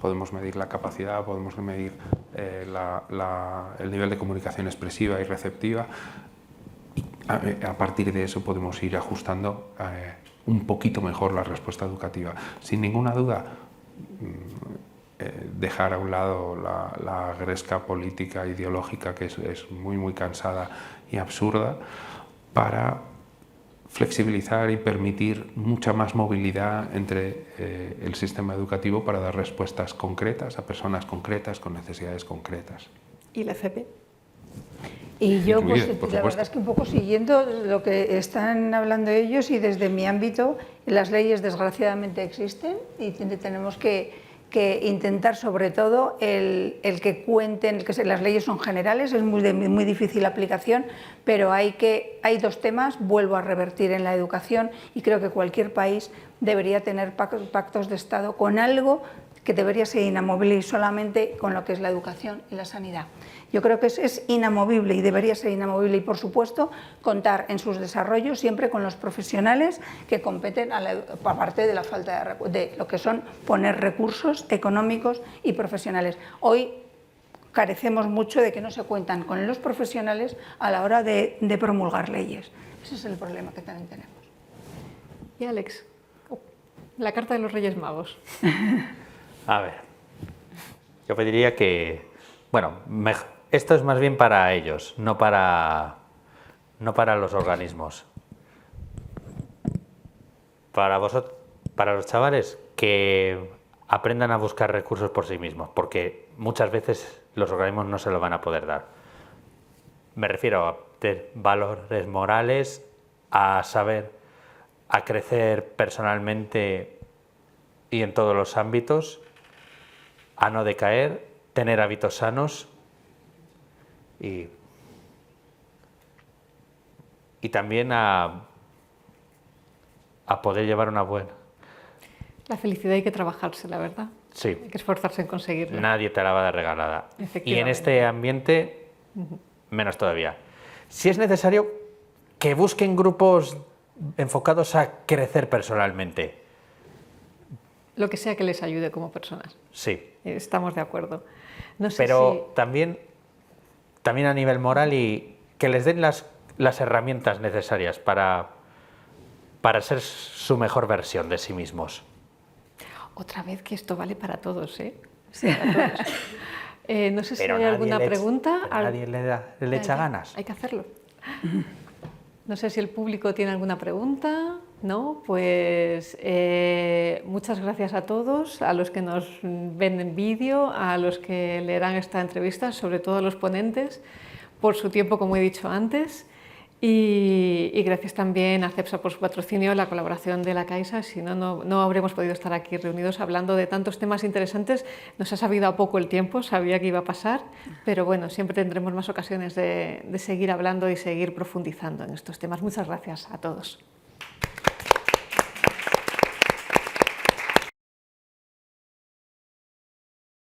podemos medir la capacidad, podemos medir el nivel de comunicación expresiva y receptiva. A partir de eso podemos ir ajustando un poquito mejor la respuesta educativa. Sin ninguna duda, dejar a un lado la gresca política ideológica que es muy cansada y absurda, para flexibilizar y permitir mucha más movilidad entre el sistema educativo para dar respuestas concretas a personas concretas con necesidades concretas. ¿Y la FP? Y yo, Incluida, pues, por la supuesto. verdad es que un poco siguiendo lo que están hablando ellos, y desde mi ámbito, las leyes desgraciadamente existen y tenemos que intentar, sobre todo, el que cuenten, las leyes son generales, es muy difícil la aplicación, pero hay dos temas, vuelvo a revertir en la educación, y creo que cualquier país debería tener pactos de Estado con algo que debería ser inamovible, y solamente con lo que es la educación y la sanidad. Yo creo que es inamovible y debería ser inamovible, y por supuesto contar en sus desarrollos siempre con los profesionales que competen, aparte de la falta de lo que son poner recursos económicos y profesionales. Hoy carecemos mucho de que no se cuentan con los profesionales a la hora de promulgar leyes. Ese es el problema que también tenemos. Y Alex, la carta de los Reyes Magos. A ver, yo pediría que, bueno, esto es más bien para ellos, no para los organismos. Para vosotros, para los chavales, que aprendan a buscar recursos por sí mismos, porque muchas veces los organismos no se lo van a poder dar. Me refiero a valores morales, a saber, a crecer personalmente y en todos los ámbitos, a no decaer, tener hábitos sanos y también a poder llevar una buena. La felicidad hay que trabajarse, la verdad. Sí. Hay que esforzarse en conseguirla. Nadie te la va a dar regalada. Y en Efectivamente. este ambiente, menos todavía. Si es necesario, que busquen grupos enfocados a crecer personalmente. Lo que sea que les ayude como personas. Sí. Estamos de acuerdo. No sé Pero también a nivel moral, y que les den las herramientas necesarias para ser su mejor versión de sí mismos. Otra vez que esto vale para todos, ¿eh? Para todos. No sé si Pero hay alguna pregunta. Nadie le echa ganas. Hay que hacerlo. No sé si el público tiene alguna pregunta. ¿No? Pues muchas gracias a todos, a los que nos ven en vídeo, a los que leerán esta entrevista, sobre todo a los ponentes, por su tiempo, como he dicho antes. Y gracias también a CEPSA por su patrocinio, la colaboración de la Caixa. Si no, no habríamos podido estar aquí reunidos hablando de tantos temas interesantes. Nos ha sabido a poco el tiempo, sabía que iba a pasar, pero bueno, siempre tendremos más ocasiones de seguir hablando y seguir profundizando en estos temas. Muchas gracias a todos.